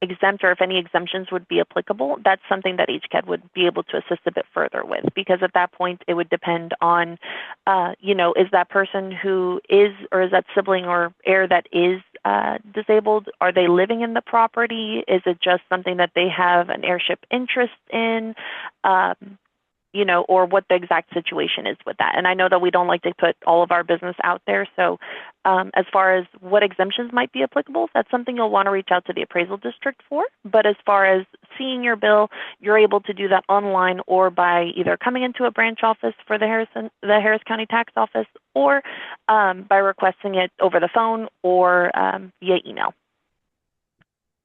exempt, or if any exemptions would be applicable, that's something that HCAD would be able to assist a bit further with, because at that point it would depend on, is that person who is, or is that sibling or heir that is disabled, are they living in the property? Is it just something that they have an heirship interest in? or what the exact situation is with that. And I know that we don't like to put all of our business out there. So as far as what exemptions might be applicable, that's something you'll want to reach out to the appraisal district for. But as far as seeing your bill, you're able to do that online or by either coming into a branch office for the Harris County Tax Office, or by requesting it over the phone or via email.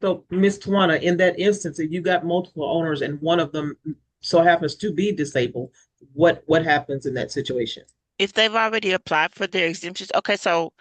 So, Ms. Tawana, in that instance, if you got multiple owners and one of them so happens to be disabled, what happens in that situation? If they've already applied for their exemptions, okay, so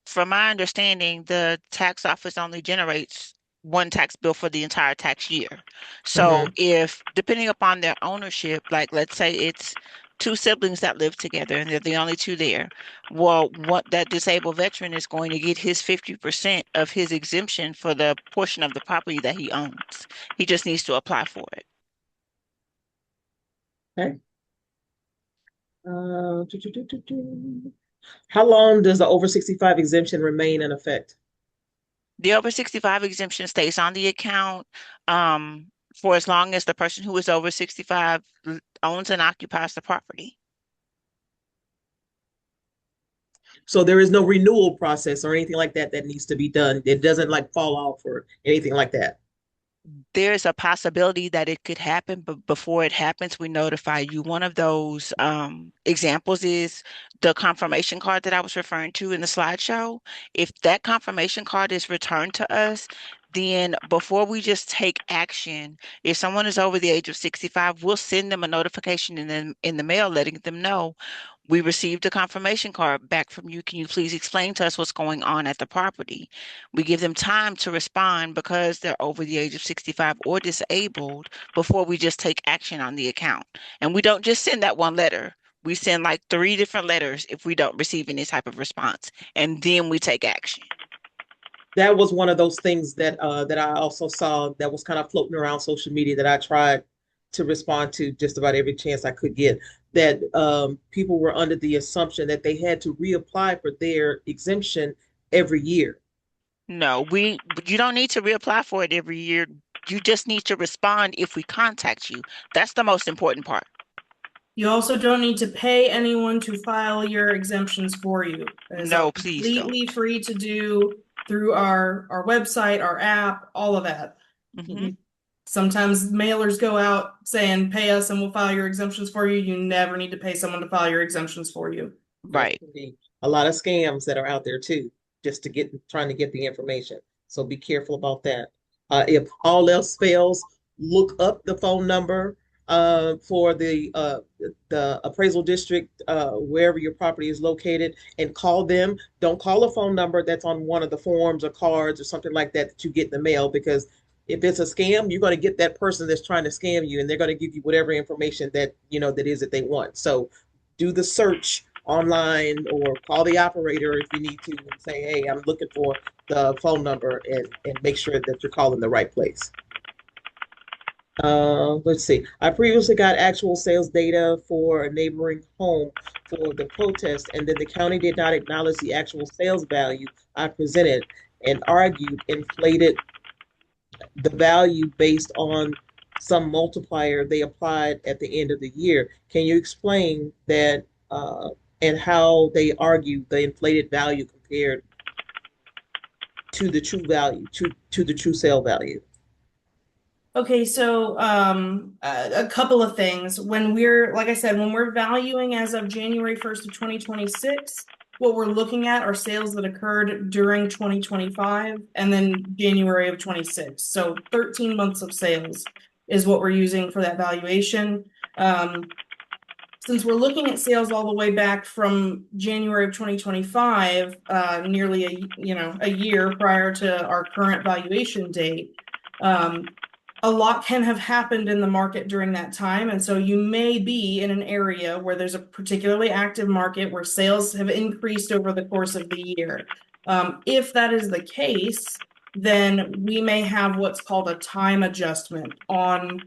from my understanding, the tax office only generates one tax bill for the entire tax year. So Mhm. if, depending upon their ownership, like let's say it's two siblings that live together and they're the only two there, well, what that disabled veteran is going to get his 50% of his exemption for the portion of the property that he owns. He just needs to apply for it. Okay. How long does the over 65 exemption remain in effect? The over 65 exemption stays on the account for as long as the person who is over 65 owns and occupies the property. So there is no renewal process or anything like that that needs to be done. It doesn't like fall off or anything like that. There's a possibility that it could happen, but before it happens, we notify you. One of those examples is the confirmation card that I was referring to in the slideshow. If that confirmation card is returned to us, then before we just take action, if someone is over the age of 65, we'll send them a notification in the mail letting them know we received a confirmation card back from you. Can you please explain to us what's going on at the property? We give them time to respond because they're over the age of 65 or disabled before we just take action on the account. And we don't just send that one letter. We send like 3 different letters if we don't receive any type of response, and then we take action. That was one of those things that I also saw that was kind of floating around social media that I tried to respond to just about every chance I could get. That people were under the assumption that they had to reapply for their exemption every year. No, you don't need to reapply for it every year. You just need to respond if we contact you. That's the most important part. You also don't need to pay anyone to file your exemptions for you. It is all No, please don't. completely free to do through our website, our app, all of that. Mhm. Sometimes mailers go out saying, pay us and we'll file your exemptions for you. You never need to pay someone to file your exemptions for you. Yes, Right. indeed. A lot of scams that are out there too, just to get trying to get the information. So be careful about that. If all else fails, look up the phone number for the appraisal district wherever your property is located and call them. Don't call a phone number that's on one of the forms or cards or something like that that you get in the mail, because if it's a scam, you're going to get that person that's trying to scam you, and they're going to give you whatever information that that is that they want. So do the search online or call the operator if you need to and say, hey, I'm looking for the phone number, and make sure that you're calling the right place. Let's see. I previously got actual sales data for a neighboring home for the protest, and then the county did not acknowledge the actual sales value I presented and argued inflated the value based on some multiplier they applied at the end of the year. Can you explain that and how they argue the inflated value compared to the true value, to the true sale value? Okay, so a couple of things. When we're, like I said, when we're valuing as of January 1st of 2026, what we're looking at are sales that occurred during 2025 and then January of 26. So 13 months of sales is what we're using for that valuation. Since we're looking at sales all the way back from January of 2025, nearly a year prior to our current valuation date, a lot can have happened in the market during that time. And so you may be in an area where there's a particularly active market where sales have increased over the course of the year. If that is the case, then we may have what's called a time adjustment on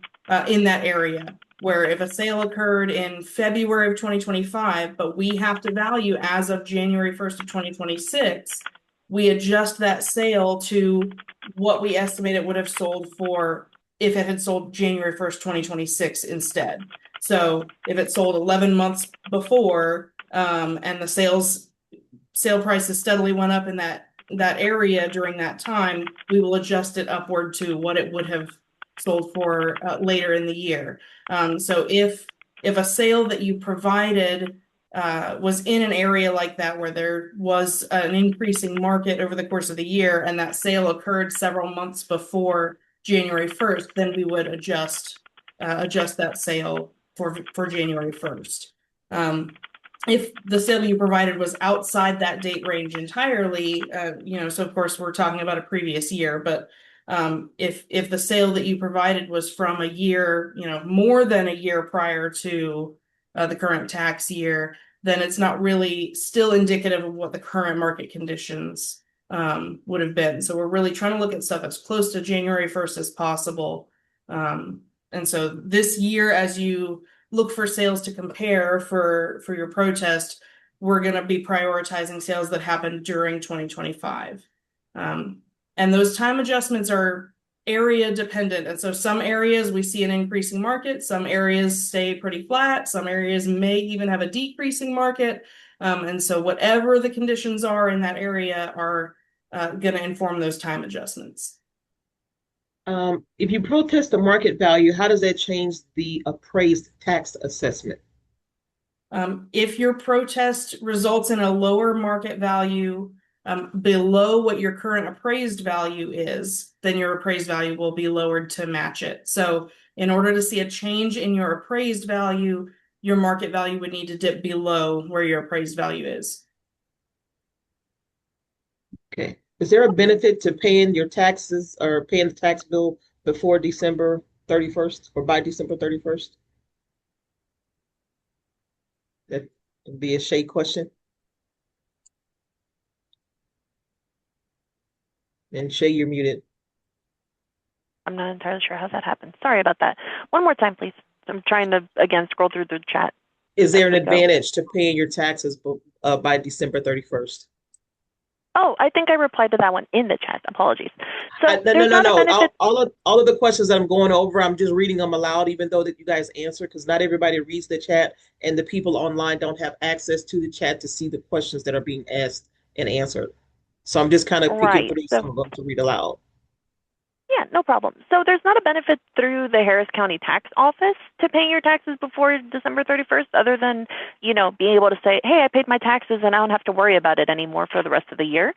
in that area, where if a sale occurred in February of 2025, but we have to value as of January 1st of 2026, we adjust that sale to what we estimate it would have sold for if it had sold January 1st, 2026 instead. So if it sold 11 months before, and the sale prices steadily went up in that area during that time, we will adjust it upward to what it would have sold for later in the year. So if a sale that you provided was in an area like that where there was an increasing market over the course of the year, and that sale occurred several months before January 1st, then we would adjust that sale for January 1st. If the sale you provided was outside that date range entirely, so of course we're talking about a previous year, but if the sale that you provided was from a year, more than a year prior to the current tax year, then it's not really still indicative of what the current market conditions would have been. So we're really trying to look at stuff as close to January 1st as possible. And so this year, as you look for sales to compare for your protest, we're going to be prioritizing sales that happened during 2025. And those time adjustments are area dependent. And so some areas we see an increasing market, some areas stay pretty flat, some areas may even have a decreasing market. And so whatever the conditions are in that area are going to inform those time adjustments. If you protest the market value, how does that change the appraised tax assessment? If your protest results in a lower market value below what your current appraised value is, then your appraised value will be lowered to match it. So in order to see a change in your appraised value, your market value would need to dip below where your appraised value is. Okay. Is there a benefit to paying your taxes or paying the tax bill before December 31st or by December 31st? That would be a Shay question. And Shay, you're muted. I'm not entirely sure how that happened. Sorry about that. One more time, please. I'm trying to, again, scroll through the chat. Is there an advantage to paying your taxes by December 31st? Oh, I think I replied to that one in the chat. Apologies. So no. All of the questions that I'm going over, I'm just reading them aloud, even though that you guys answer, because not everybody reads the chat, and the people online don't have access to the chat to see the questions that are being asked and answered. So I'm just kind of picking through some of them to read aloud. Yeah, no problem. So there's not a benefit through the Harris County Tax Office to paying your taxes before December 31st, other than, being able to say, hey, I paid my taxes and I don't have to worry about it anymore for the rest of the year.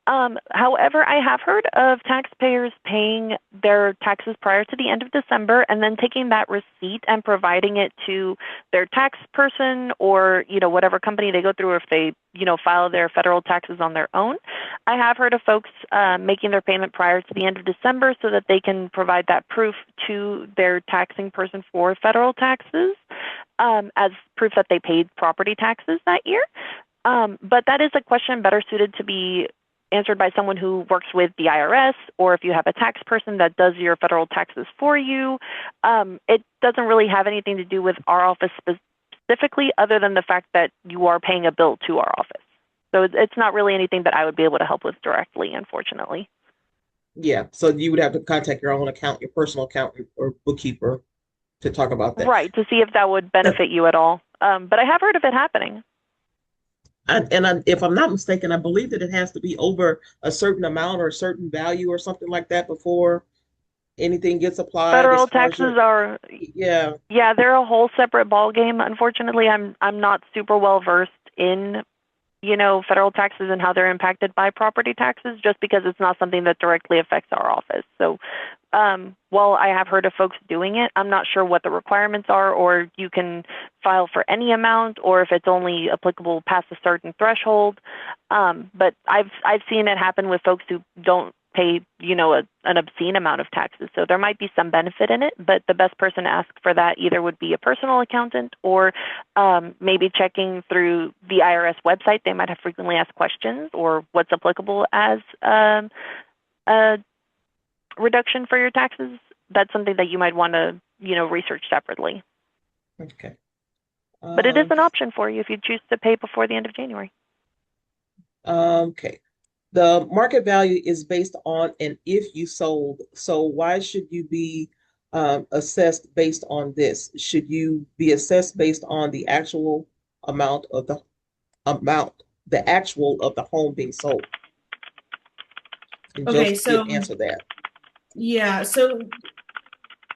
However, I have heard of taxpayers paying their taxes prior to the end of December and then taking that receipt and providing it to their tax person or, whatever company they go through, or if they, file their federal taxes on their own. I have heard of folks making their payment prior to the end of December so that they can provide that proof to their taxing person for federal taxes as proof that they paid property taxes that year. But that is a question better suited to be answered by someone who works with the IRS, or if you have a tax person that does your federal taxes for you. It doesn't really have anything to do with our office specifically, other than the fact that you are paying a bill to our office. So it's not really anything that I would be able to help with directly, unfortunately. Yeah, so you would have to contact your own account, your personal accountant or bookkeeper to talk about that. Right, to see if that would benefit you at all. But I have heard of it happening. If I'm not mistaken, I believe that it has to be over a certain amount or a certain value or something like that before anything gets applied. Federal taxes are, yeah, they're a whole separate ballgame. Unfortunately, I'm not super well versed in federal taxes and how they're impacted by property taxes, just because it's not something that directly affects our office. So while I have heard of folks doing it, I'm not sure what the requirements are, or you can file for any amount, or if it's only applicable past a certain threshold. But I've seen it happen with folks who don't pay, an obscene amount of taxes. So there might be some benefit in it, but the best person to ask for that either would be a personal accountant or maybe checking through the IRS website. They might have frequently asked questions or what's applicable as a reduction for your taxes. That's something that you might want to, research separately. Okay. But it is an option for you if you choose to pay before the end of January. Okay. The market value is based on an if you sold. So why should you be assessed based on this? Should you be assessed based on the actual amount of the amount, the actual of the home being sold? And Okay, Joseph so did answer that. yeah, so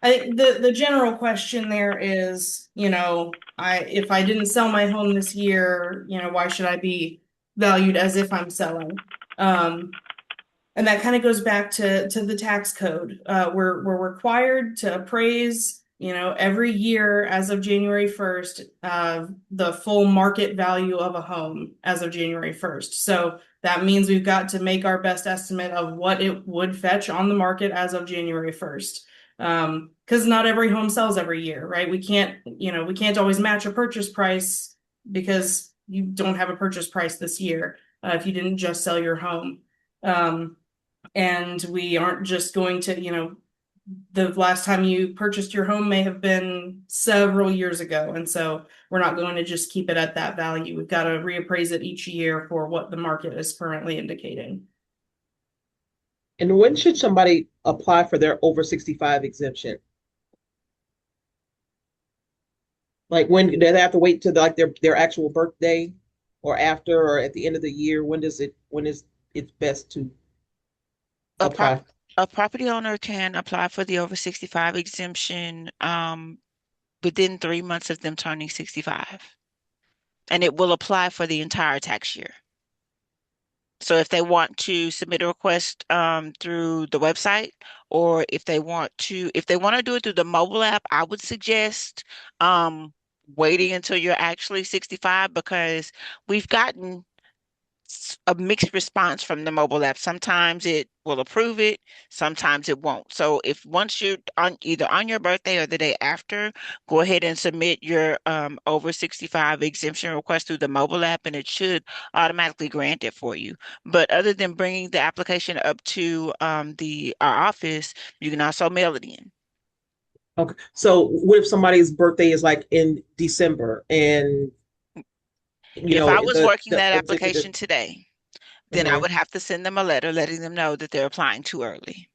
I think the general question there is, if I didn't sell my home this year, why should I be valued as if I'm selling? And that kind of goes back to the tax code. We're required to appraise, every year as of January 1st, the full market value of a home as of January 1st. So that means we've got to make our best estimate of what it would fetch on the market as of January 1st. Because not every home sells every year, right? We can't always match a purchase price because you don't have a purchase price this year, if you didn't just sell your home. And we aren't just going to, the last time you purchased your home may have been several years ago. And so we're not going to just keep it at that value. We've got to reappraise it each year for what the market is currently indicating. And when should somebody apply for their over 65 exemption? Like when do they have to wait to like their actual birthday or after or at the end of the year? When is it's best to A prop apply? a property owner can apply for the over 65 exemption within 3 months of them turning 65. And it will apply for the entire tax year. So if they want to submit a request through the website, or if they want to do it through the mobile app, I would suggest waiting until you're actually 65, because we've gotten a mixed response from the mobile app. Sometimes it will approve it, sometimes it won't. So if once you're on either on your birthday or the day after, go ahead and submit your over 65 exemption request through the mobile app, and it should automatically grant it for you. But other than bringing the application up to the our office, you can also mail it in. Okay. So what if somebody's birthday is like in December and If I was working the that exemption is application today, then I mhm. would have to send them a letter letting them know that they're applying too early.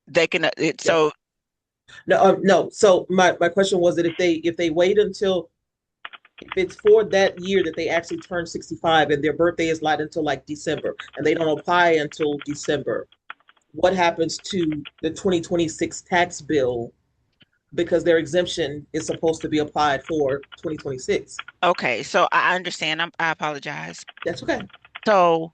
They can Yeah. so No. So my question was that if they wait until if it's for that year that they actually turn 65 and their birthday is not until like December and they don't apply until December, what happens to the 2026 tax bill because their exemption is supposed to be applied for 2026? Okay, so I understand. I apologize. That's okay. So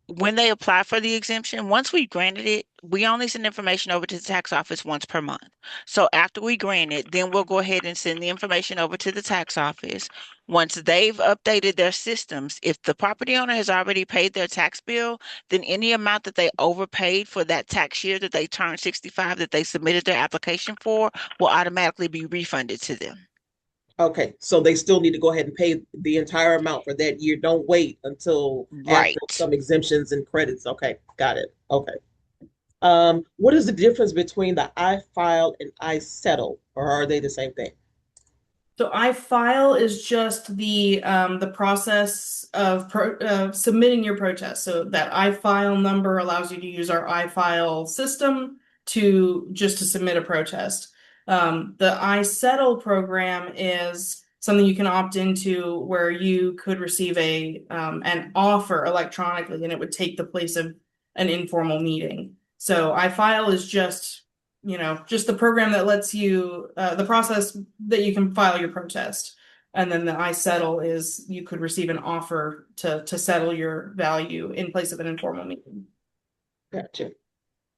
when they apply for the exemption, once we granted it, we only send information over to the tax office once per month. So after we grant it, then we'll go ahead and send the information over to the tax office. Once they've updated their systems, if the property owner has already paid their tax bill, then any amount that they overpaid for that tax year that they turned 65, that they submitted their application for, will automatically be refunded to them. Okay, so they still need to go ahead and pay the entire amount for that year. Don't wait until after Right. some exemptions and credits. Okay, got it. Okay. What is the difference between the I file and I settle, or are they the same thing? So I-file is just the process of submitting your protest. So that I-file number allows you to use our I-file system to submit a protest. The I-settle program is something you can opt into where you could receive an offer electronically, and it would take the place of an informal meeting. So I-file is just the program that lets you, the process that you can file your protest. And then the I settle is you could receive an offer to settle your value in place of an informal meeting. Gotcha.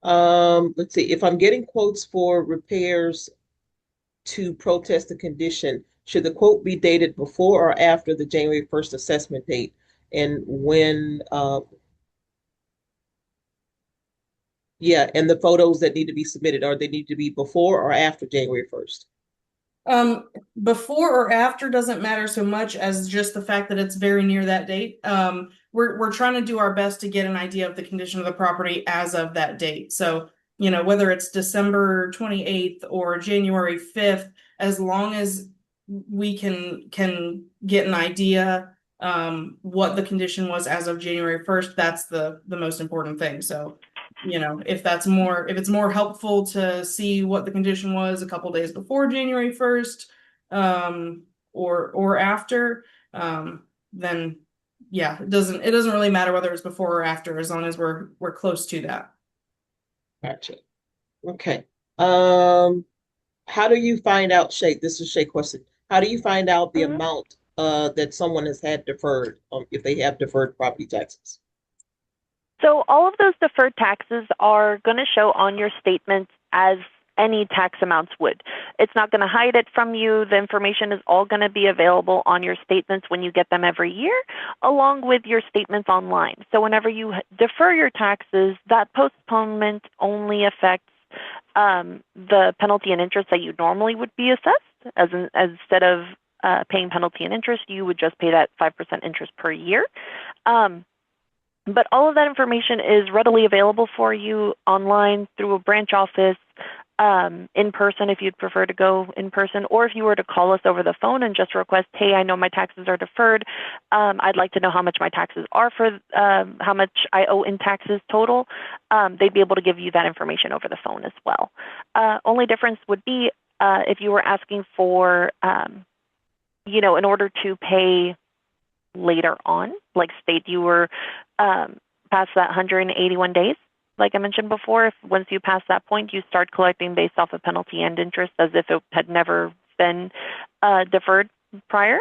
Let's see. If I'm getting quotes for repairs to protest the condition, should the quote be dated before or after the January 1st assessment date? And yeah, and the photos that need to be submitted, are they need to be before or after January 1st? Before or after doesn't matter so much as just the fact that it's very near that date. We're trying to do our best to get an idea of the condition of the property as of that date. So, whether it's December 28th or January 5th, as long as we can get an idea what the condition was as of January 1st, that's the most important thing. So You know, if it's more helpful to see what the condition was a couple days before January 1st, or after, then yeah, it doesn't really matter whether it's before or after, as long as we're close to that. Gotcha. Okay. How do you find out, Shay? This is Shay question. How do you find out the Mhm. amount that someone has had deferred, if they have deferred property taxes? So all of those deferred taxes are going to show on your statements as any tax amounts would. It's not going to hide it from you. The information is all going to be available on your statements when you get them every year, along with your statements online. So whenever you defer your taxes, that postponement only affects the penalty and interest that you normally would be assessed. Instead of paying penalty and interest, you would just pay that 5% interest per year. But all of that information is readily available for you online through a branch office, in person if you'd prefer to go in person, or if you were to call us over the phone and just request, hey, I know my taxes are deferred. I'd like to know how much my taxes are for how much I owe in taxes total. They'd be able to give you that information over the phone as well. Only difference would be if you were asking for, in order to pay later on, like state you were past that 181 days. Like I mentioned before, if once you pass that point, you start collecting based off of penalty and interest as if it had never been deferred prior.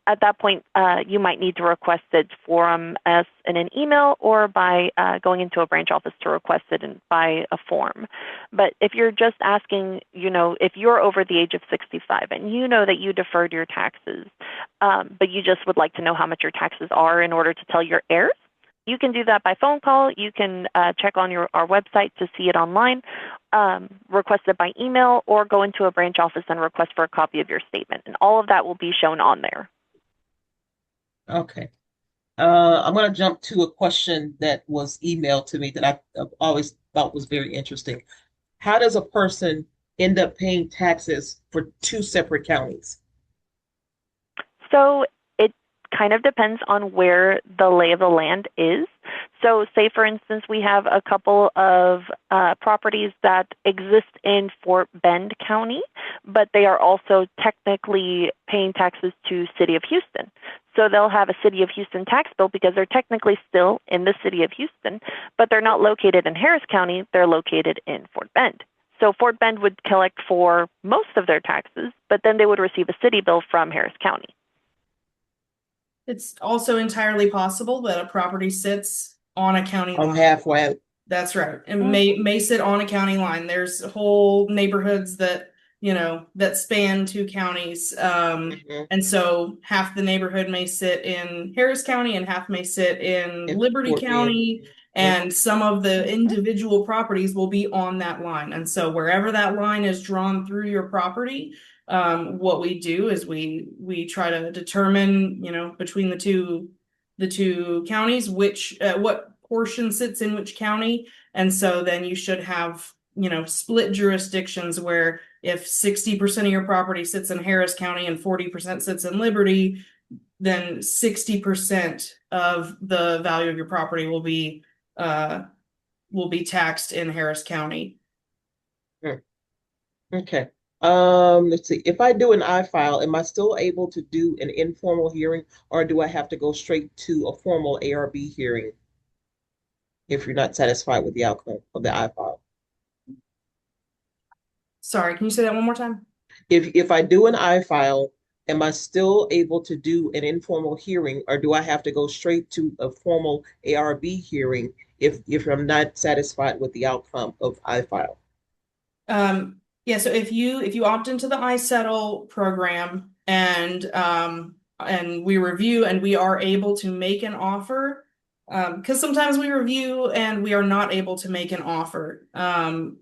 At that point, you might need to request it from us in an email or by going into a branch office to request it by a form. But if you're just asking, if you're over the age of 65 and you know that you deferred your taxes, but you just would like to know how much your taxes are in order to tell your heirs, you can do that by phone call. You can check on our website to see it online, request it by email, or go into a branch office and request for a copy of your statement. And all of that will be shown on there. Okay. I'm going to jump to a question that was emailed to me that I've always thought was very interesting. How does a person end up paying taxes for two separate counties? So it kind of depends on where the lay of the land is. So say, for instance, we have a couple of properties that exist in Fort Bend County, but they are also technically paying taxes to City of Houston. So they'll have a City of Houston tax bill because they're technically still in the City of Houston, but they're not located in Harris County. They're located in Fort Bend. So Fort Bend would collect for most of their taxes, but then they would receive a city bill from Harris County. It's also entirely possible that a property sits on a county I'm line. halfway. That's right. And may sit on a county line. There's whole neighborhoods that, that span two counties. And so half the neighborhood may sit in Harris County and half may sit in Liberty Fort County. Bend. And some of the individual properties will be on that line. And so wherever that line is drawn through your property, what we do is we try to determine, between the two counties, what portion sits in which county. And so then you should have, split jurisdictions where if 60% of your property sits in Harris County and 40% sits in Liberty, then 60% of the value of your property will be taxed in Harris County. Okay. Let's see. If I do an I-file, am I still able to do an informal hearing, or do I have to go straight to a formal ARB hearing if you're not satisfied with the outcome of the I-file? Sorry, can you say that one more time? If I do an I-file, am I still able to do an informal hearing, or do I have to go straight to a formal ARB hearing if I'm not satisfied with the outcome of I-file? Yeah, so if you opt into the iSettle program and we review and we are able to make an offer, because sometimes we review and we are not able to make an offer.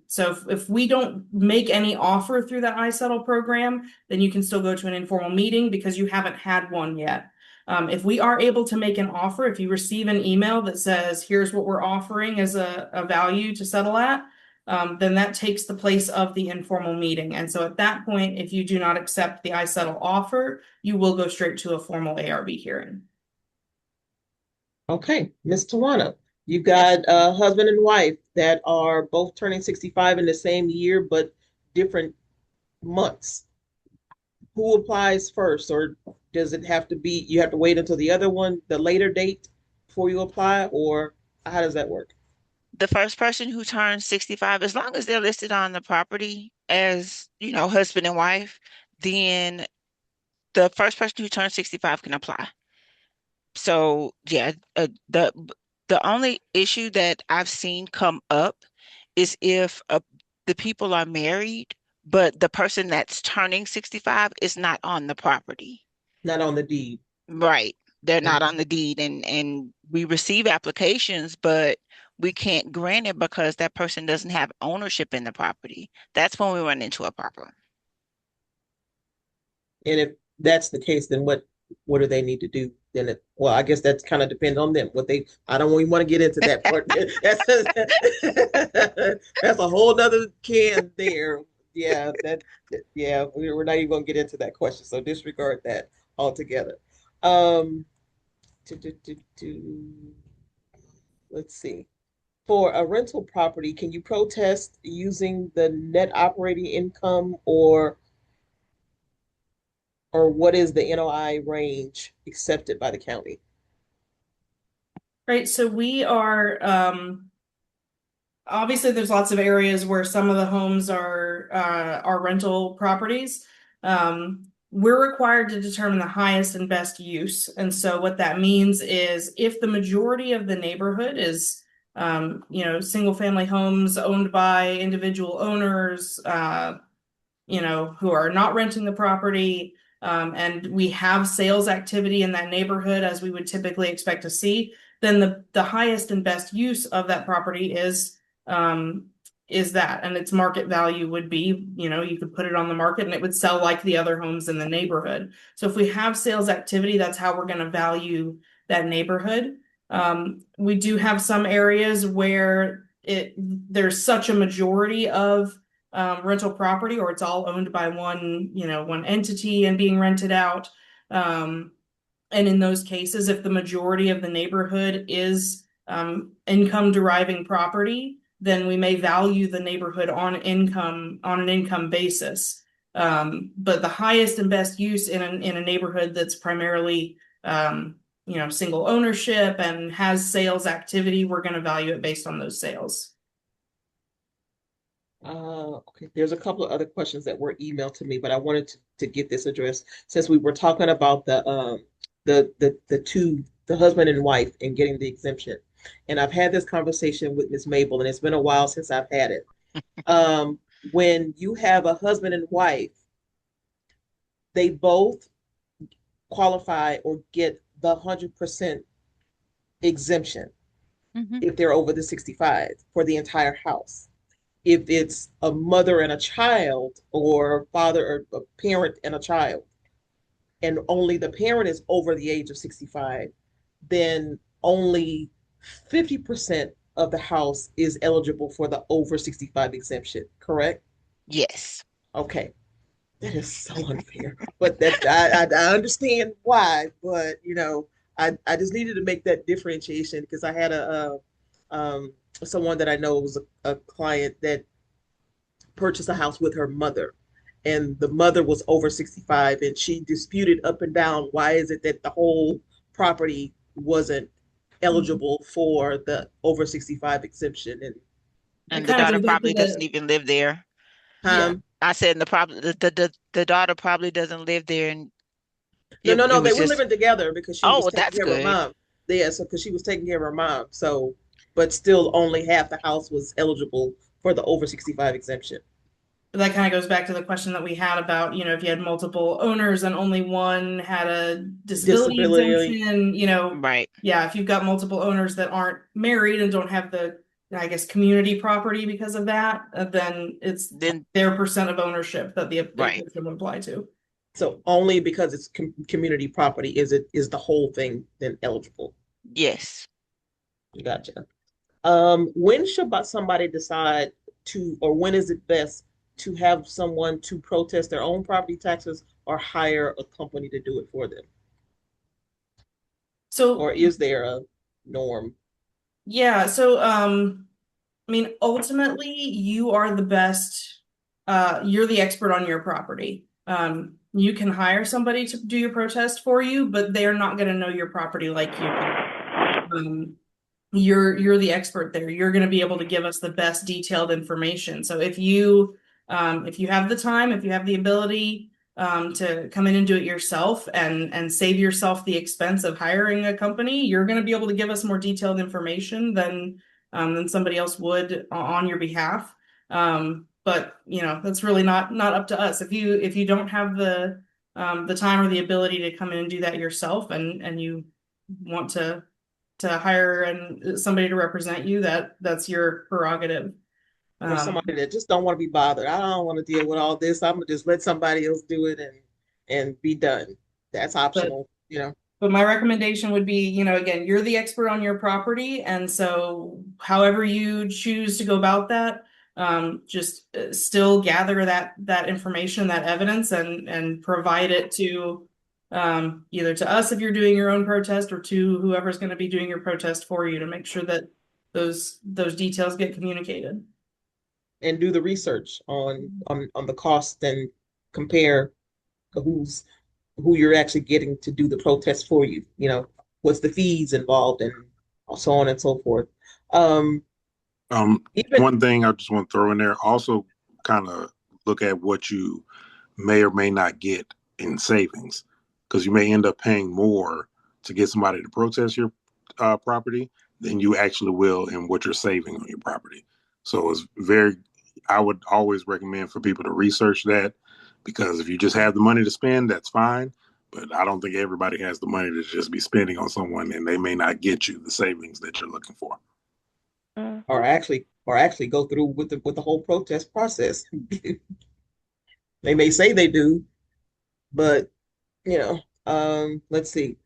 So if we don't make any offer through that iSettle program, then you can still go to an informal meeting because you haven't had one yet. If we are able to make an offer, if you receive an email that says, here's what we're offering as a value to settle at, then that takes the place of the informal meeting. And so at that point, if you do not accept the iSettle offer, you will go straight to a formal ARB hearing. Okay, Ms. Tawana, You've Yes. got a husband and wife that are both turning 65 in the same year, but different months. Who applies first, or does it have to be, you have to wait until the other one, the later date before you apply, or how does that work? The first person who turns 65, as long as they're listed on the property as, husband and wife, then the first person who turns 65 can apply. So, yeah, the only issue that I've seen come up is if the people are married, but the person that's turning 65 is not on the property. Not on the deed. Right. They're not Mhm. on the deed, and we receive applications, but we can't grant it because that person doesn't have ownership in the property. That's when we run into a problem. And if that's the case, then what do they need to do? Then well, I guess that's kind of depends on them. What they, I don't even want to get into that part. That's a whole nother can there. Yeah, yeah, we're not even gonna get into that question. So disregard that altogether. Um, to let's see. For a rental property, can you protest using the net operating income, or what is the NOI range accepted by the county? Right, so we are obviously there's lots of areas where some of the homes are rental properties. We're required to determine the highest and best use. And so what that means is if the majority of the neighborhood is single family homes owned by individual owners, who are not renting the property, and we have sales activity in that neighborhood as we would typically expect to see, then the highest and best use of that property um, is that, and its market value would be, you could put it on the market and it would sell like the other homes in the neighborhood. So if we have sales activity, that's how we're going to value that neighborhood. We do have some areas where there's such a majority of rental property, or it's all owned by one entity and being rented out. Um, and in those cases, if the majority of the neighborhood is income deriving property, then we may value the neighborhood on an income basis. But the highest and best use in a neighborhood that's primarily single ownership and has sales activity, we're going to value it based on those sales. Okay, there's a couple of other questions that were emailed to me, but I wanted to get this addressed since we were talking about the husband and wife and getting the exemption. And I've had this conversation with Ms. Mabel, and it's been a while since I've had it. Um, when you have a husband and wife, they both qualify or get the 100% exemption Hmm. if they're over the 65 for the entire house. If it's a mother and a child, or father or a parent and a child, and only the parent is over the age of 65, then only 50% of the house is eligible for the over 65 exemption, correct? Yes. Okay, that is so unfair. But that I understand why, but I just needed to make that differentiation because I had someone that I know was a client that purchased a house with her mother, and the mother was over 65, and she disputed up and down why is it that the whole property wasn't eligible for the over 65 exemption. And It And the kind of daughter goes back to probably doesn't the even live there. yeah. I said the daughter probably doesn't live there, and no, no, it no, they was were just, living together because she oh, was well, taking that's care of her good. mom. Yeah, so because she was taking care of her mom, so but still only half the house was eligible for the over 65 exemption. That kind of goes back to the question that we had about, if you had multiple owners and only one had a disability Disability. exemption, Right. yeah, if you've got multiple owners that aren't married and don't have the, I guess, community property because of that, then it's Then, their percent of ownership that the right. exemption would apply to. So only because it's community property is the whole thing then eligible. Yes. Gotcha. When should somebody decide to, or when is it best to have someone to protest their own property taxes or hire a company to do it for them? So Or is there a norm? Yeah, so I mean, ultimately, you are the best, you're the expert on your property. You can hire somebody to do your protest for you, but they're not going to know your property like you do. Um, you're the expert there. You're going to be able to give us the best detailed information. So if you have the time, if you have the ability to come in and do it yourself and save yourself the expense of hiring a company, you're going to be able to give us more detailed information than somebody else would on your behalf. But you know, that's really not up to us. If you don't have the time or the ability to come in and do that yourself, and you want to hire and somebody to represent you, that's your prerogative. Or Um, somebody that just don't want to be bothered. I don't want to deal with all this. I'm gonna just let somebody else do it and be done. That's but optional, you know. but my recommendation would be, you know, again, you're the expert on your property, and so however you choose to go about that, just still gather that information, that evidence, and provide it to either to us if you're doing your own protest, or to whoever's going to be doing your protest for you, to make sure that those details get communicated. And do the research on the cost and compare who you're actually getting to do the protest for you. You know, what's the fees involved and so on and so forth. Um, even One thing I just want to throw in there, also kind of look at what you may or may not get in savings, because you may end up paying more to get somebody to protest your property than you actually will in what you're saving on your property. So I would always recommend for people to research that, because if you just have the money to spend, that's fine. But I don't think everybody has the money to just be spending on someone, and they may not get you the savings that you're looking for. Mhm. or actually go through with the whole protest process. They may say they do, but you know, let's see.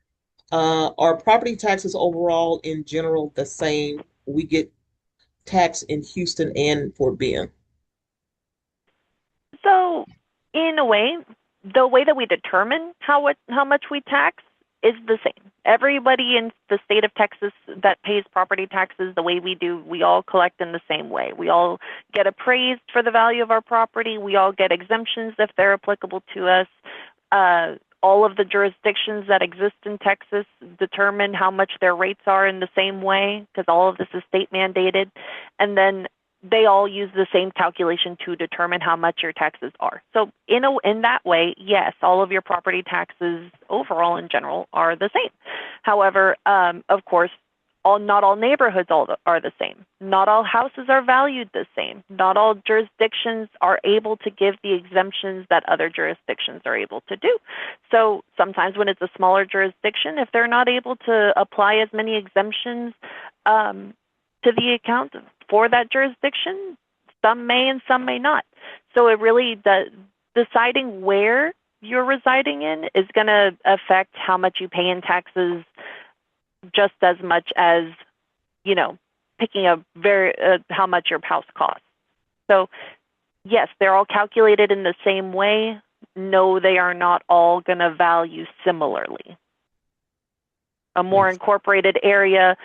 Are property taxes overall in general the same? We get taxed in Houston and Fort Bend. So, in a way, the way that we determine how much we tax is the same. Everybody in the state of Texas that pays property taxes the way we do, we all collect in the same way. We all get appraised for the value of our property. We all get exemptions if they're applicable to us. All of the jurisdictions that exist in Texas determine how much their rates are in the same way, because all of this is state mandated. And then they all use the same calculation to determine how much your taxes are. So in that way, yes, all of your property taxes overall in general are the same. However, of course, not all neighborhoods are the same. Not all houses are valued the same. Not all jurisdictions are able to give the exemptions that other jurisdictions are able to do. So sometimes when it's a smaller jurisdiction, if they're not able to apply as many exemptions to the account for that jurisdiction, some may and some may not. So it really does, deciding where you're residing in is going to affect how much you pay in taxes, just as much as, you know, picking how much your house costs. So yes, they're all calculated in the same way. No, they are not all going to value similarly. A more incorporated area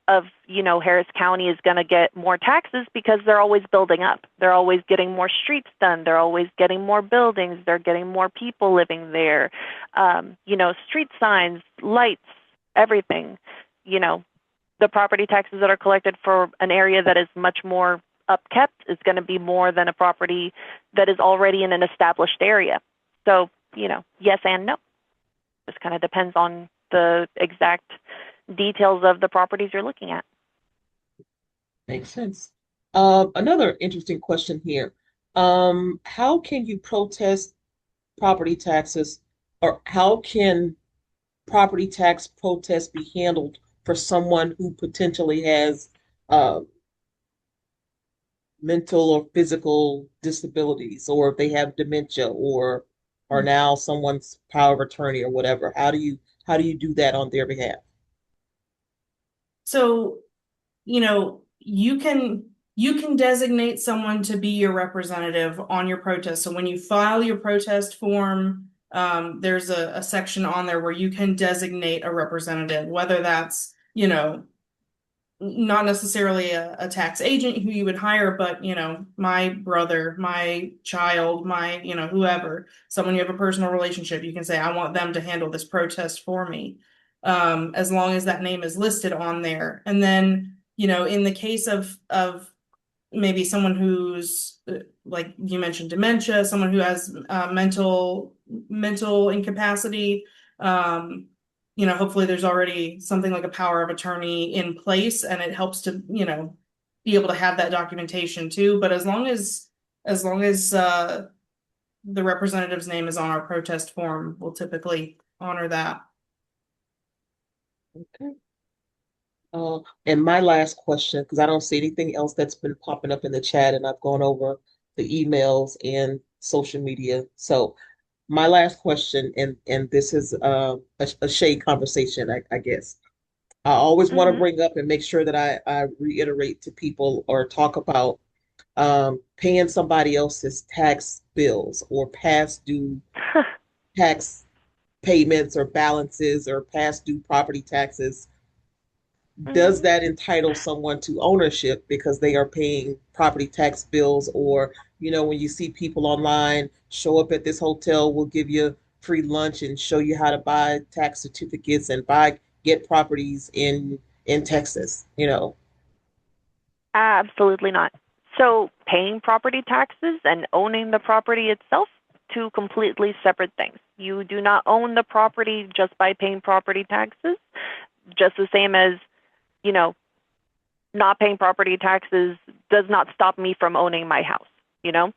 of, you know, Harris County is going to get more taxes because they're always building up. They're always getting more streets done. They're always getting more buildings. They're getting more people living there. You know, street signs, lights, everything. You know, the property taxes that are collected for an area that is much more upkept is going to be more than a property that is already in an established area. So, you know, yes and no. Just kind of depends on the exact details of the properties you're looking at. Makes sense. Another interesting question here. How can you protest property taxes, or how can property tax protests be handled for someone who potentially has uh, mental or physical disabilities, or if they have dementia, or are now someone's power of attorney or whatever? How do you do that on their behalf? So, you know, you can designate someone to be your representative on your protest. So when you file your protest form, there's a section on there where you can designate a representative, whether that's, you know, not necessarily a tax agent who you would hire, but my brother, my child, my whoever, someone you have a personal relationship, you can say, I want them to handle this protest for me, as long as that name is listed on there. And then in the case of maybe someone who's like you mentioned, dementia, someone who has mental incapacity, hopefully there's already something like a power of attorney in place, and it helps to be able to have that documentation too. But as long as the representative's name is on our protest form, we'll typically honor that. Okay. And my last question, because I don't see anything else that's been popping up in the chat, and I've gone over the emails and social media. So my last question, and this is a shade conversation, I guess. I always want to Mm-hmm. bring up and make sure that I reiterate to people or talk about paying somebody else's tax bills or past due tax payments or balances or past due property taxes. Does Mm-hmm. that entitle someone to ownership because they are paying property tax bills? Or, when you see people online show up at this hotel, we'll give you free lunch and show you how to buy tax certificates and get properties in Texas. Absolutely not. So, paying property taxes and owning the property itself, two completely separate things. You do not own the property just by paying property taxes, just the same as, you know, not paying property taxes does not stop me from owning my house. You know,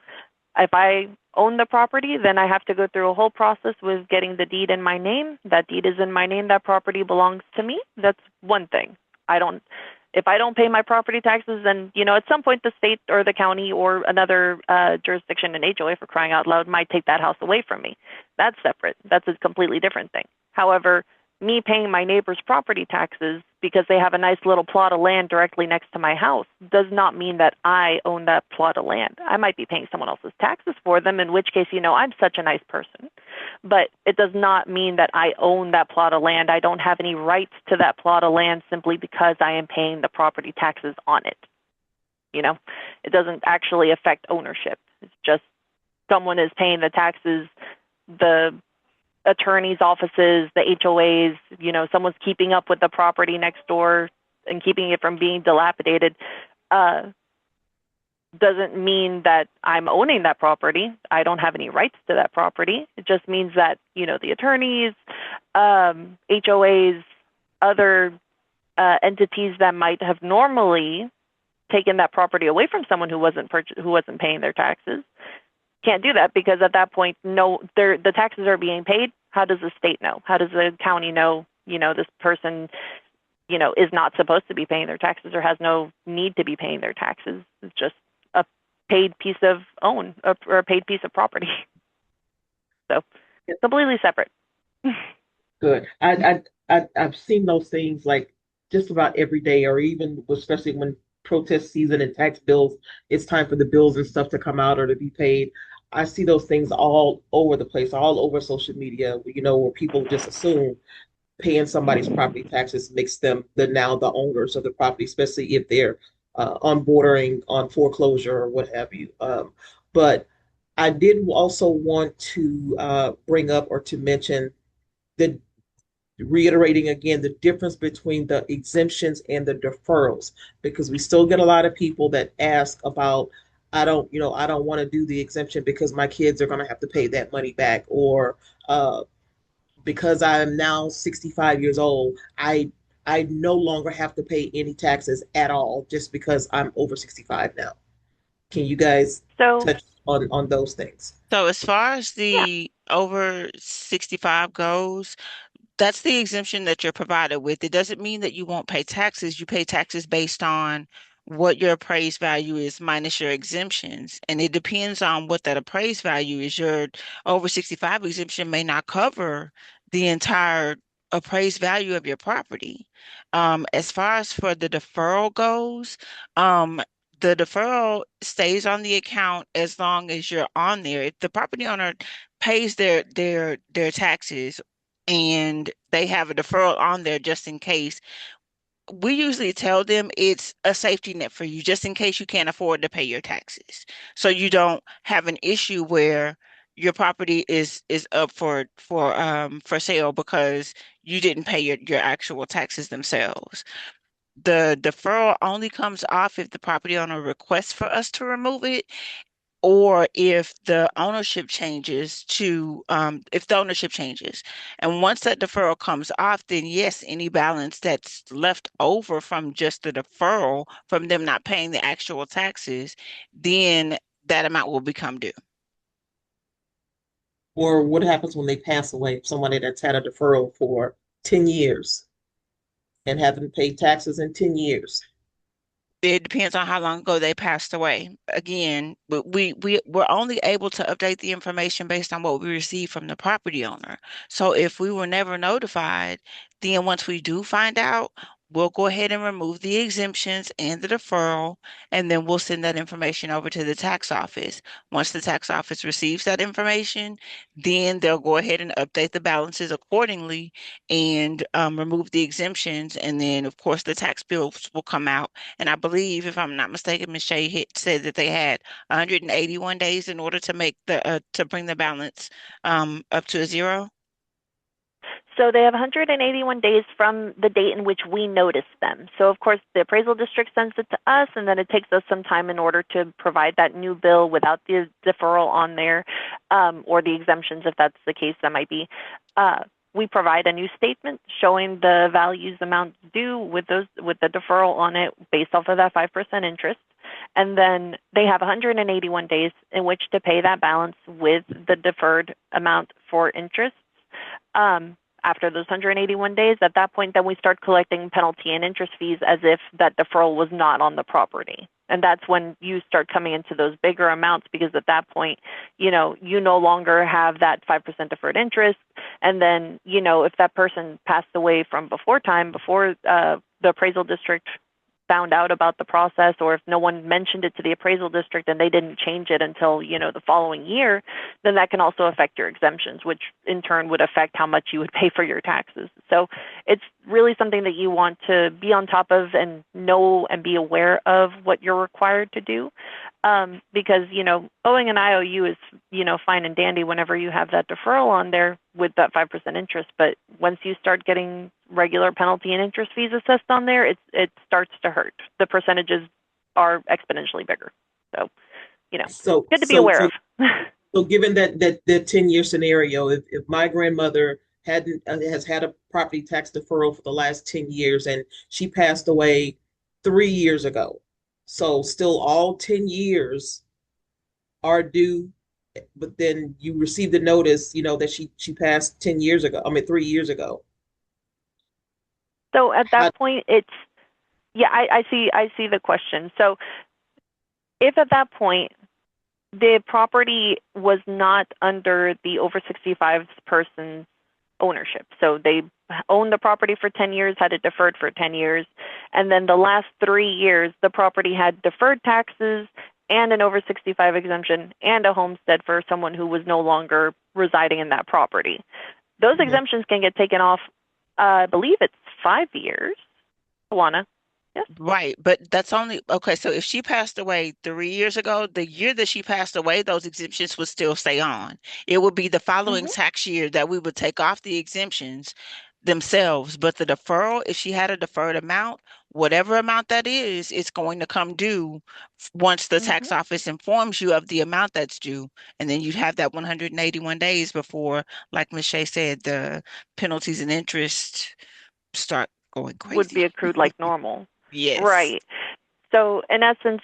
if I own the property, then I have to go through a whole process with getting the deed in my name. That deed is in my name. That property belongs to me. That's one thing. I don't, if I don't pay my property taxes, then, at some point the state or the county or another jurisdiction in HOA, for crying out loud, might take that house away from me. That's separate. That's a completely different thing. However, me paying my neighbor's property taxes because they have a nice little plot of land directly next to my house does not mean that I own that plot of land. I might be paying someone else's taxes for them, in which case, I'm such a nice person. But it does not mean that I own that plot of land. I don't have any rights to that plot of land simply because I am paying the property taxes on it. It doesn't actually affect ownership. It's just someone is paying the taxes, the attorney's offices, the HOAs, someone's keeping up with the property next door and keeping it from being dilapidated, doesn't mean that I'm owning that property. I don't have any rights to that property. It just means that, the attorneys, HOAs, other entities that might have normally taken that property away from someone who wasn't paying their taxes can't do that, because at that point, no, the taxes are being paid. How does the state know? How does the county know, this person, is not supposed to be paying their taxes or has no need to be paying their taxes? It's just a paid piece of or a paid piece of property. So completely separate. Good. I've seen those things like just about every day, or even especially when protest season and tax bills, it's time for the bills and stuff to come out or to be paid. I see those things all over the place, all over social media, where people just assume paying somebody's property taxes makes them now the owners of the property, especially if they're on bordering on foreclosure or what have you. But I did also want to bring up or to mention the reiterating again the difference between the exemptions and the deferrals, because we still get a lot of people that ask about, I don't want to do the exemption because my kids are going to have to pay that money back, or because I'm now 65 years old, I no longer have to pay any taxes at all just because I'm over 65 now. Can you guys So, touch on those things? So as far as yeah. the over 65 goes, that's the exemption that you're provided with. It doesn't mean that you won't pay taxes. You pay taxes based on what your appraised value is minus your exemptions. And it depends on what that appraised value is. Your over 65 exemption may not cover the entire appraised value of your property. As far as for the deferral goes, the deferral stays on the account as long as you're on there. If the property owner pays their taxes and they have a deferral on there just in case, we usually tell them it's a safety net for you, just in case you can't afford to pay your taxes. So you don't have an issue where your property is up for sale because you didn't pay your actual taxes themselves. The deferral only comes off if the property owner requests for us to remove it, or if the ownership changes to if the ownership changes. And once that deferral comes off, then yes, any balance that's left over from just the deferral from them not paying the actual taxes, then that amount will become due. Or what happens when they pass away? Somebody that's had a deferral for 10 years and haven't paid taxes in 10 years. It depends on how long ago they passed away. Again, but we're only able to update the information based on what we receive from the property owner. So if we were never notified, then once we do find out, we'll go ahead and remove the exemptions and the deferral, and then we'll send that information over to the tax office. Once the tax office receives that information, then they'll go ahead and update the balances accordingly and remove the exemptions. And then, of course, the tax bills will come out, and I believe, if I'm not mistaken, Ms. Shea said that they had 181 days in order to make to bring the balance up to a zero. So they have 181 days from the date in which we notice them. So of course, the appraisal district sends it to us, and then it takes us some time in order to provide that new bill without the deferral on there, or the exemptions, if that's the case, that might be. We provide a new statement showing the values amounts due with the deferral on it based off of that 5% interest. And then they have 181 days in which to pay that balance with the deferred amount for interest. After those 181 days, at that point, then we start collecting penalty and interest fees as if that deferral was not on the property. And that's when you start coming into those bigger amounts, because at that point, you no longer have that 5% deferred interest. And then, if that person passed away from before time, before the appraisal district found out about the process, or if no one mentioned it to the appraisal district and they didn't change it until, the following year, then that can also affect your exemptions, which in turn would affect how much you would pay for your taxes. So it's really something that you want to be on top of and know and be aware of what you're required to do. Because, owing an IOU is, fine and dandy whenever you have that deferral on there with that 5% interest. But once you start getting regular penalty and interest fees assessed on there, it starts to hurt. The percentages are exponentially bigger. So, So, good to be aware of. So given that the 10-year scenario, if my grandmother has had a property tax deferral for the last 10 years and she passed away 3 years ago, so still all 10 years are due, but then you receive the notice, that she passed 10 years ago, 3 years ago. So at that point, I see the question. So if at that point the property was not under the over 65 person's ownership, so they owned the property for 10 years, had it deferred for 10 years, and then the last 3 years the property had deferred taxes and an over 65 exemption and a homestead for someone who was no longer residing in that property. Those exemptions can get taken off, I believe it's 5 years. Luana? Yes. Right, but that's only okay. So if she passed away 3 years ago, the year that she passed away, those exemptions would still stay on. It would be the following tax year that we would take off the exemptions themselves. But the deferral, if she had a deferred amount, whatever amount that is, it's going to come due once the tax office informs you of the amount that's due. And then you'd have that 181 days before, like Ms. Shea said, the penalties and interest start going Would be crazy. accrued like normal. Yes. Right. So in essence,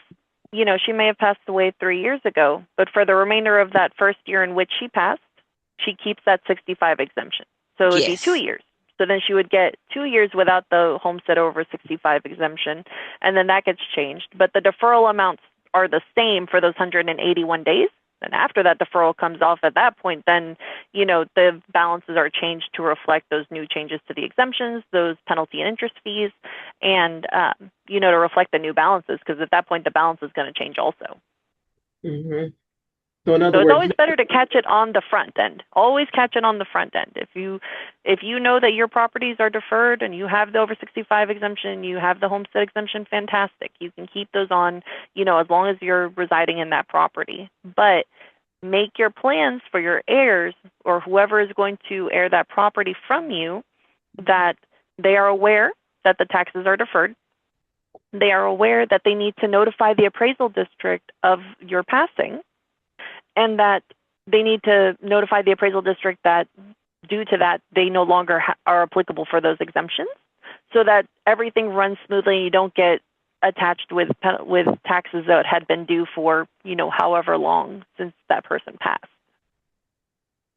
she may have passed away 3 years ago, but for the remainder of that first year in which she passed, she keeps that 65 exemption. So it would be 2 Yes. years. So then she would get 2 years without the homestead over 65 exemption, and then that gets changed. But the deferral amounts are the same for those 181 days. And after that deferral comes off at that point, then, the balances are changed to reflect those new changes to the exemptions, those penalty and interest fees, and, to reflect the new balances, because at that point, the balance is going to change also. Mm-hmm. So in So other it's words, always better to catch it on the front end. Always catch it on the front end. If you know that your properties are deferred and you have the over 65 exemption, you have the homestead exemption, fantastic. You can keep those on, as long as you're residing in that property. But make your plans for your heirs or whoever is going to heir that property from you, that they are aware that the taxes are deferred. They are aware that they need to notify the appraisal district of your passing, and that they need to notify the appraisal district that due to that, they no longer are applicable for those exemptions, so that everything runs smoothly and you don't get attached with taxes that had been due for, however long since that person passed.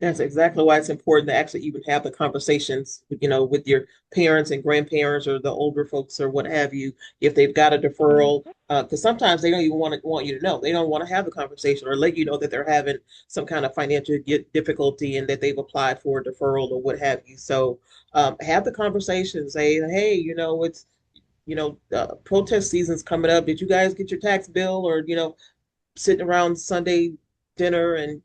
that's exactly why it's important to actually even have the conversations, with your parents and grandparents or the older folks or what have you, if they've got a deferral, because sometimes they don't even want you to know. They don't want to have the conversation or let you know that they're having some kind of financial difficulty and that they've applied for a deferral or what have you. So have the conversation. Say, hey, it's protest season's coming up. Did you guys get your tax bill? Or sitting around Sunday dinner and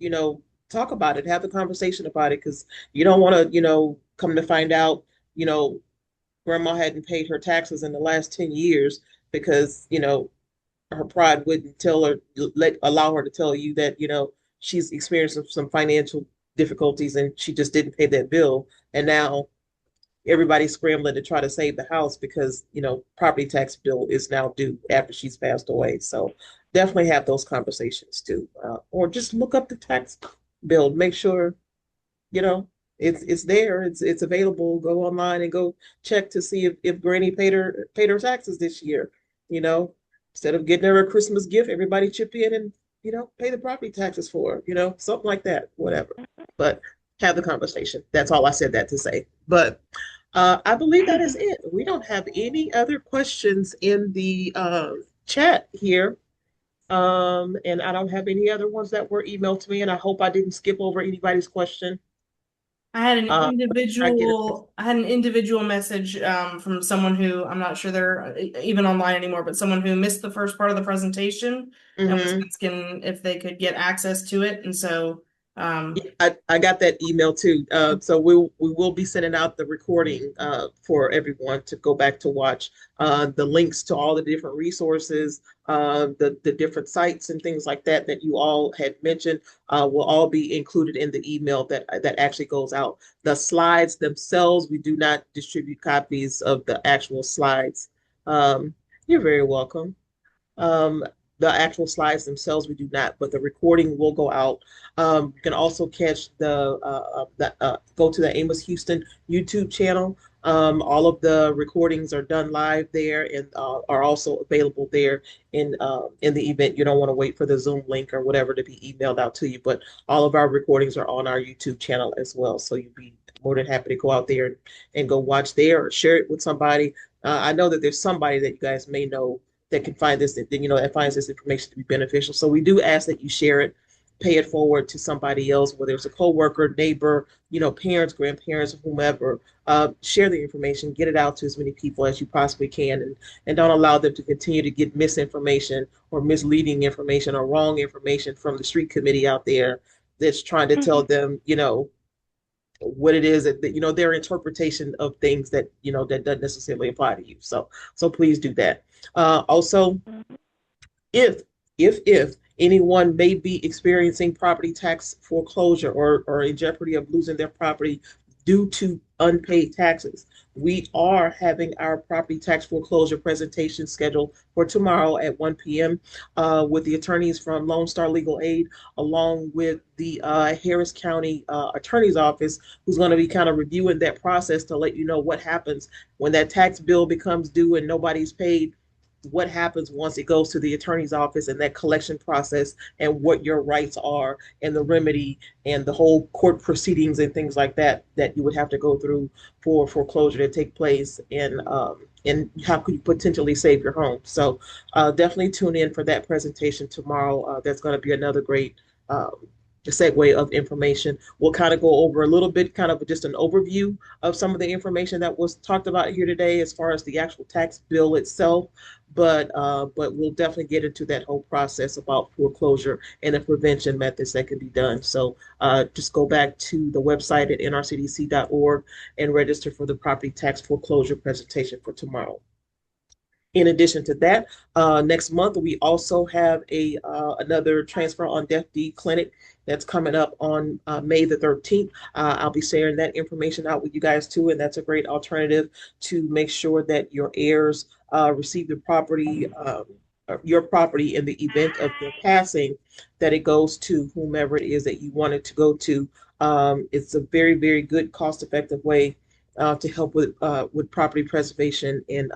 talk about it, have the conversation about it, because you don't want to come to find out grandma hadn't paid her taxes in the last 10 years because her pride wouldn't allow her to tell you that she's experiencing some financial difficulties and she just didn't pay that bill, and now everybody's scrambling to try to save the house because property tax bill is now due after she's passed away. So definitely have those conversations too, or just look up the tax bill, make sure it's there, it's available. Go online and go check to see if Granny paid her taxes this year. you know Instead of getting her a Christmas gift, everybody chip in and pay the property taxes for her, something like that, whatever. But have the conversation. That's all I said that to say. But I believe that is it. We don't have any other questions in the chat here. And I don't have any other ones that were emailed to me, and I hope I didn't skip over anybody's question. I had an Uh, I get it. individual message from someone who, I'm not sure they're even online anymore, but someone who missed the first part of the presentation and was Mhm. asking if they could get access to it. And so Yeah, I got that email too. So we will be sending out the recording for everyone to go back to watch. The links to all the different resources, the different sites and things like that that you all had mentioned will all be included in the email that actually goes out. The slides themselves, we do not distribute copies of the actual slides. Um, you're very welcome. Um, the actual slides themselves, we do not, but the recording will go out. You can also catch go to the Amos Houston YouTube channel. All of the recordings are done live there and are also available there in the event you don't want to wait for the Zoom link or whatever to be emailed out to you. But all of our recordings are on our YouTube channel as well, so you'd be more than happy to go out there and go watch there or share it with somebody. I know that there's somebody that you guys may know that can find this, that finds this information to be beneficial. So we do ask that you share it, pay it forward to somebody else, whether it's a coworker, neighbor, parents, grandparents, whomever. Share the information, get it out to as many people as you possibly can, and don't allow them to continue to get misinformation or misleading information or wrong information from the street committee out there that's trying to tell them, what it is that their interpretation of things that doesn't necessarily apply to you. So please do that. Also, if if anyone may be experiencing property tax foreclosure or in jeopardy of losing their property due to unpaid taxes, we are having our property tax foreclosure presentation scheduled for tomorrow at 1 p.m. With the attorneys from Lone Star Legal Aid, along with the Harris County Attorney's Office, who's going to be kind of reviewing that process to let you know what happens when that tax bill becomes due and nobody's paid, what happens once it goes to the attorney's office and that collection process, and what your rights are and the remedy and the whole court proceedings and things like that that you would have to go through for foreclosure to take place, and how could you potentially save your home. So definitely tune in for that presentation tomorrow. That's going to be another great segue of information. We'll kind of go over a little bit, kind of just an overview of some of the information that was talked about here today as far as the actual tax bill itself. But we'll definitely get into that whole process about foreclosure and the prevention methods that can be done. So just go back to the website at nrcdc.org and register for the property tax foreclosure presentation for tomorrow. In addition to that, next month we also have another transfer on death deed clinic that's coming up on May the 13th. I'll be sharing that information out with you guys too, and that's a great alternative to make sure that your heirs receive your property in the event of your passing, that it goes to whomever it is that you want it to go to. It's a very, very good, cost-effective way to help with property preservation and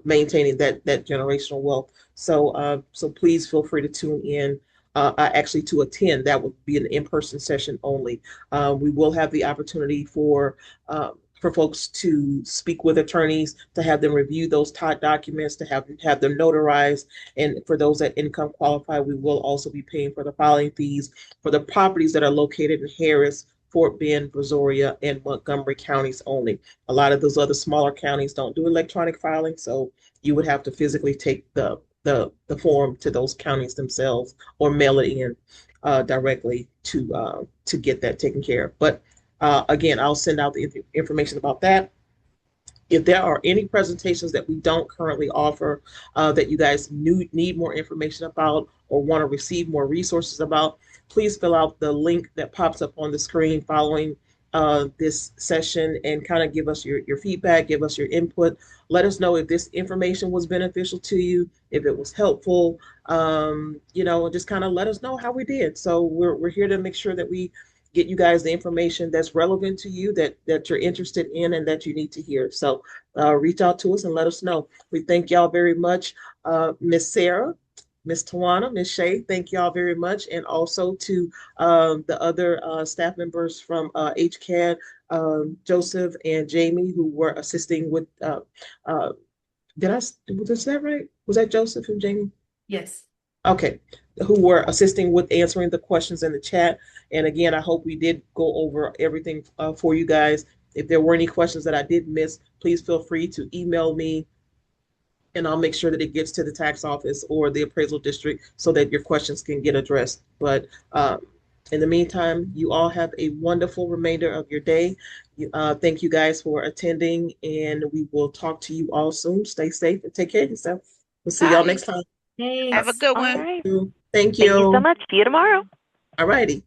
maintaining that generational wealth. So please feel free to tune in. Actually, to attend, that would be an in-person session only. We will have the opportunity for folks to speak with attorneys, to have them review those documents, to have them notarized. And for those that income qualify, we will also be paying for the filing fees for the properties that are located in Harris, Fort Bend, Brazoria, and Montgomery counties only. A lot of those other smaller counties don't do electronic filing, so you would have to physically take the form to those counties themselves or mail it in directly to get that taken care of. But again, I'll send out the information about that. If there are any presentations that we don't currently offer that you guys need more information about or want to receive more resources about, please fill out the link that pops up on the screen following this session and kind of give us your feedback, give us your input. Let us know if this information was beneficial to you, if it was helpful, just kind of let us know how we did. So we're here to make sure that we get you guys the information that's relevant to you, that you're interested in, and that you need to hear. So reach out to us and let us know. We thank y'all very much. Miss Sarah, Miss Tawana, Miss Shay, thank y'all very much. And also to the other staff members from HCAD, Joseph and Jamie, who were assisting with, was that right? Was that Joseph and Jamie? Yes. Okay, who were assisting with answering the questions in the chat. And again, I hope we did go over everything for you guys. If there were any questions that I did miss, please feel free to email me and I'll make sure that it gets to the tax office or the appraisal district so that your questions can get addressed. But in the meantime, you all have a wonderful remainder of your day. Thank you guys for attending, and we will talk to you all soon. Stay safe and take care of yourself. We'll see y'all next time. Have a good All one. right. Thank Thank you so you. much. See you tomorrow. All righty.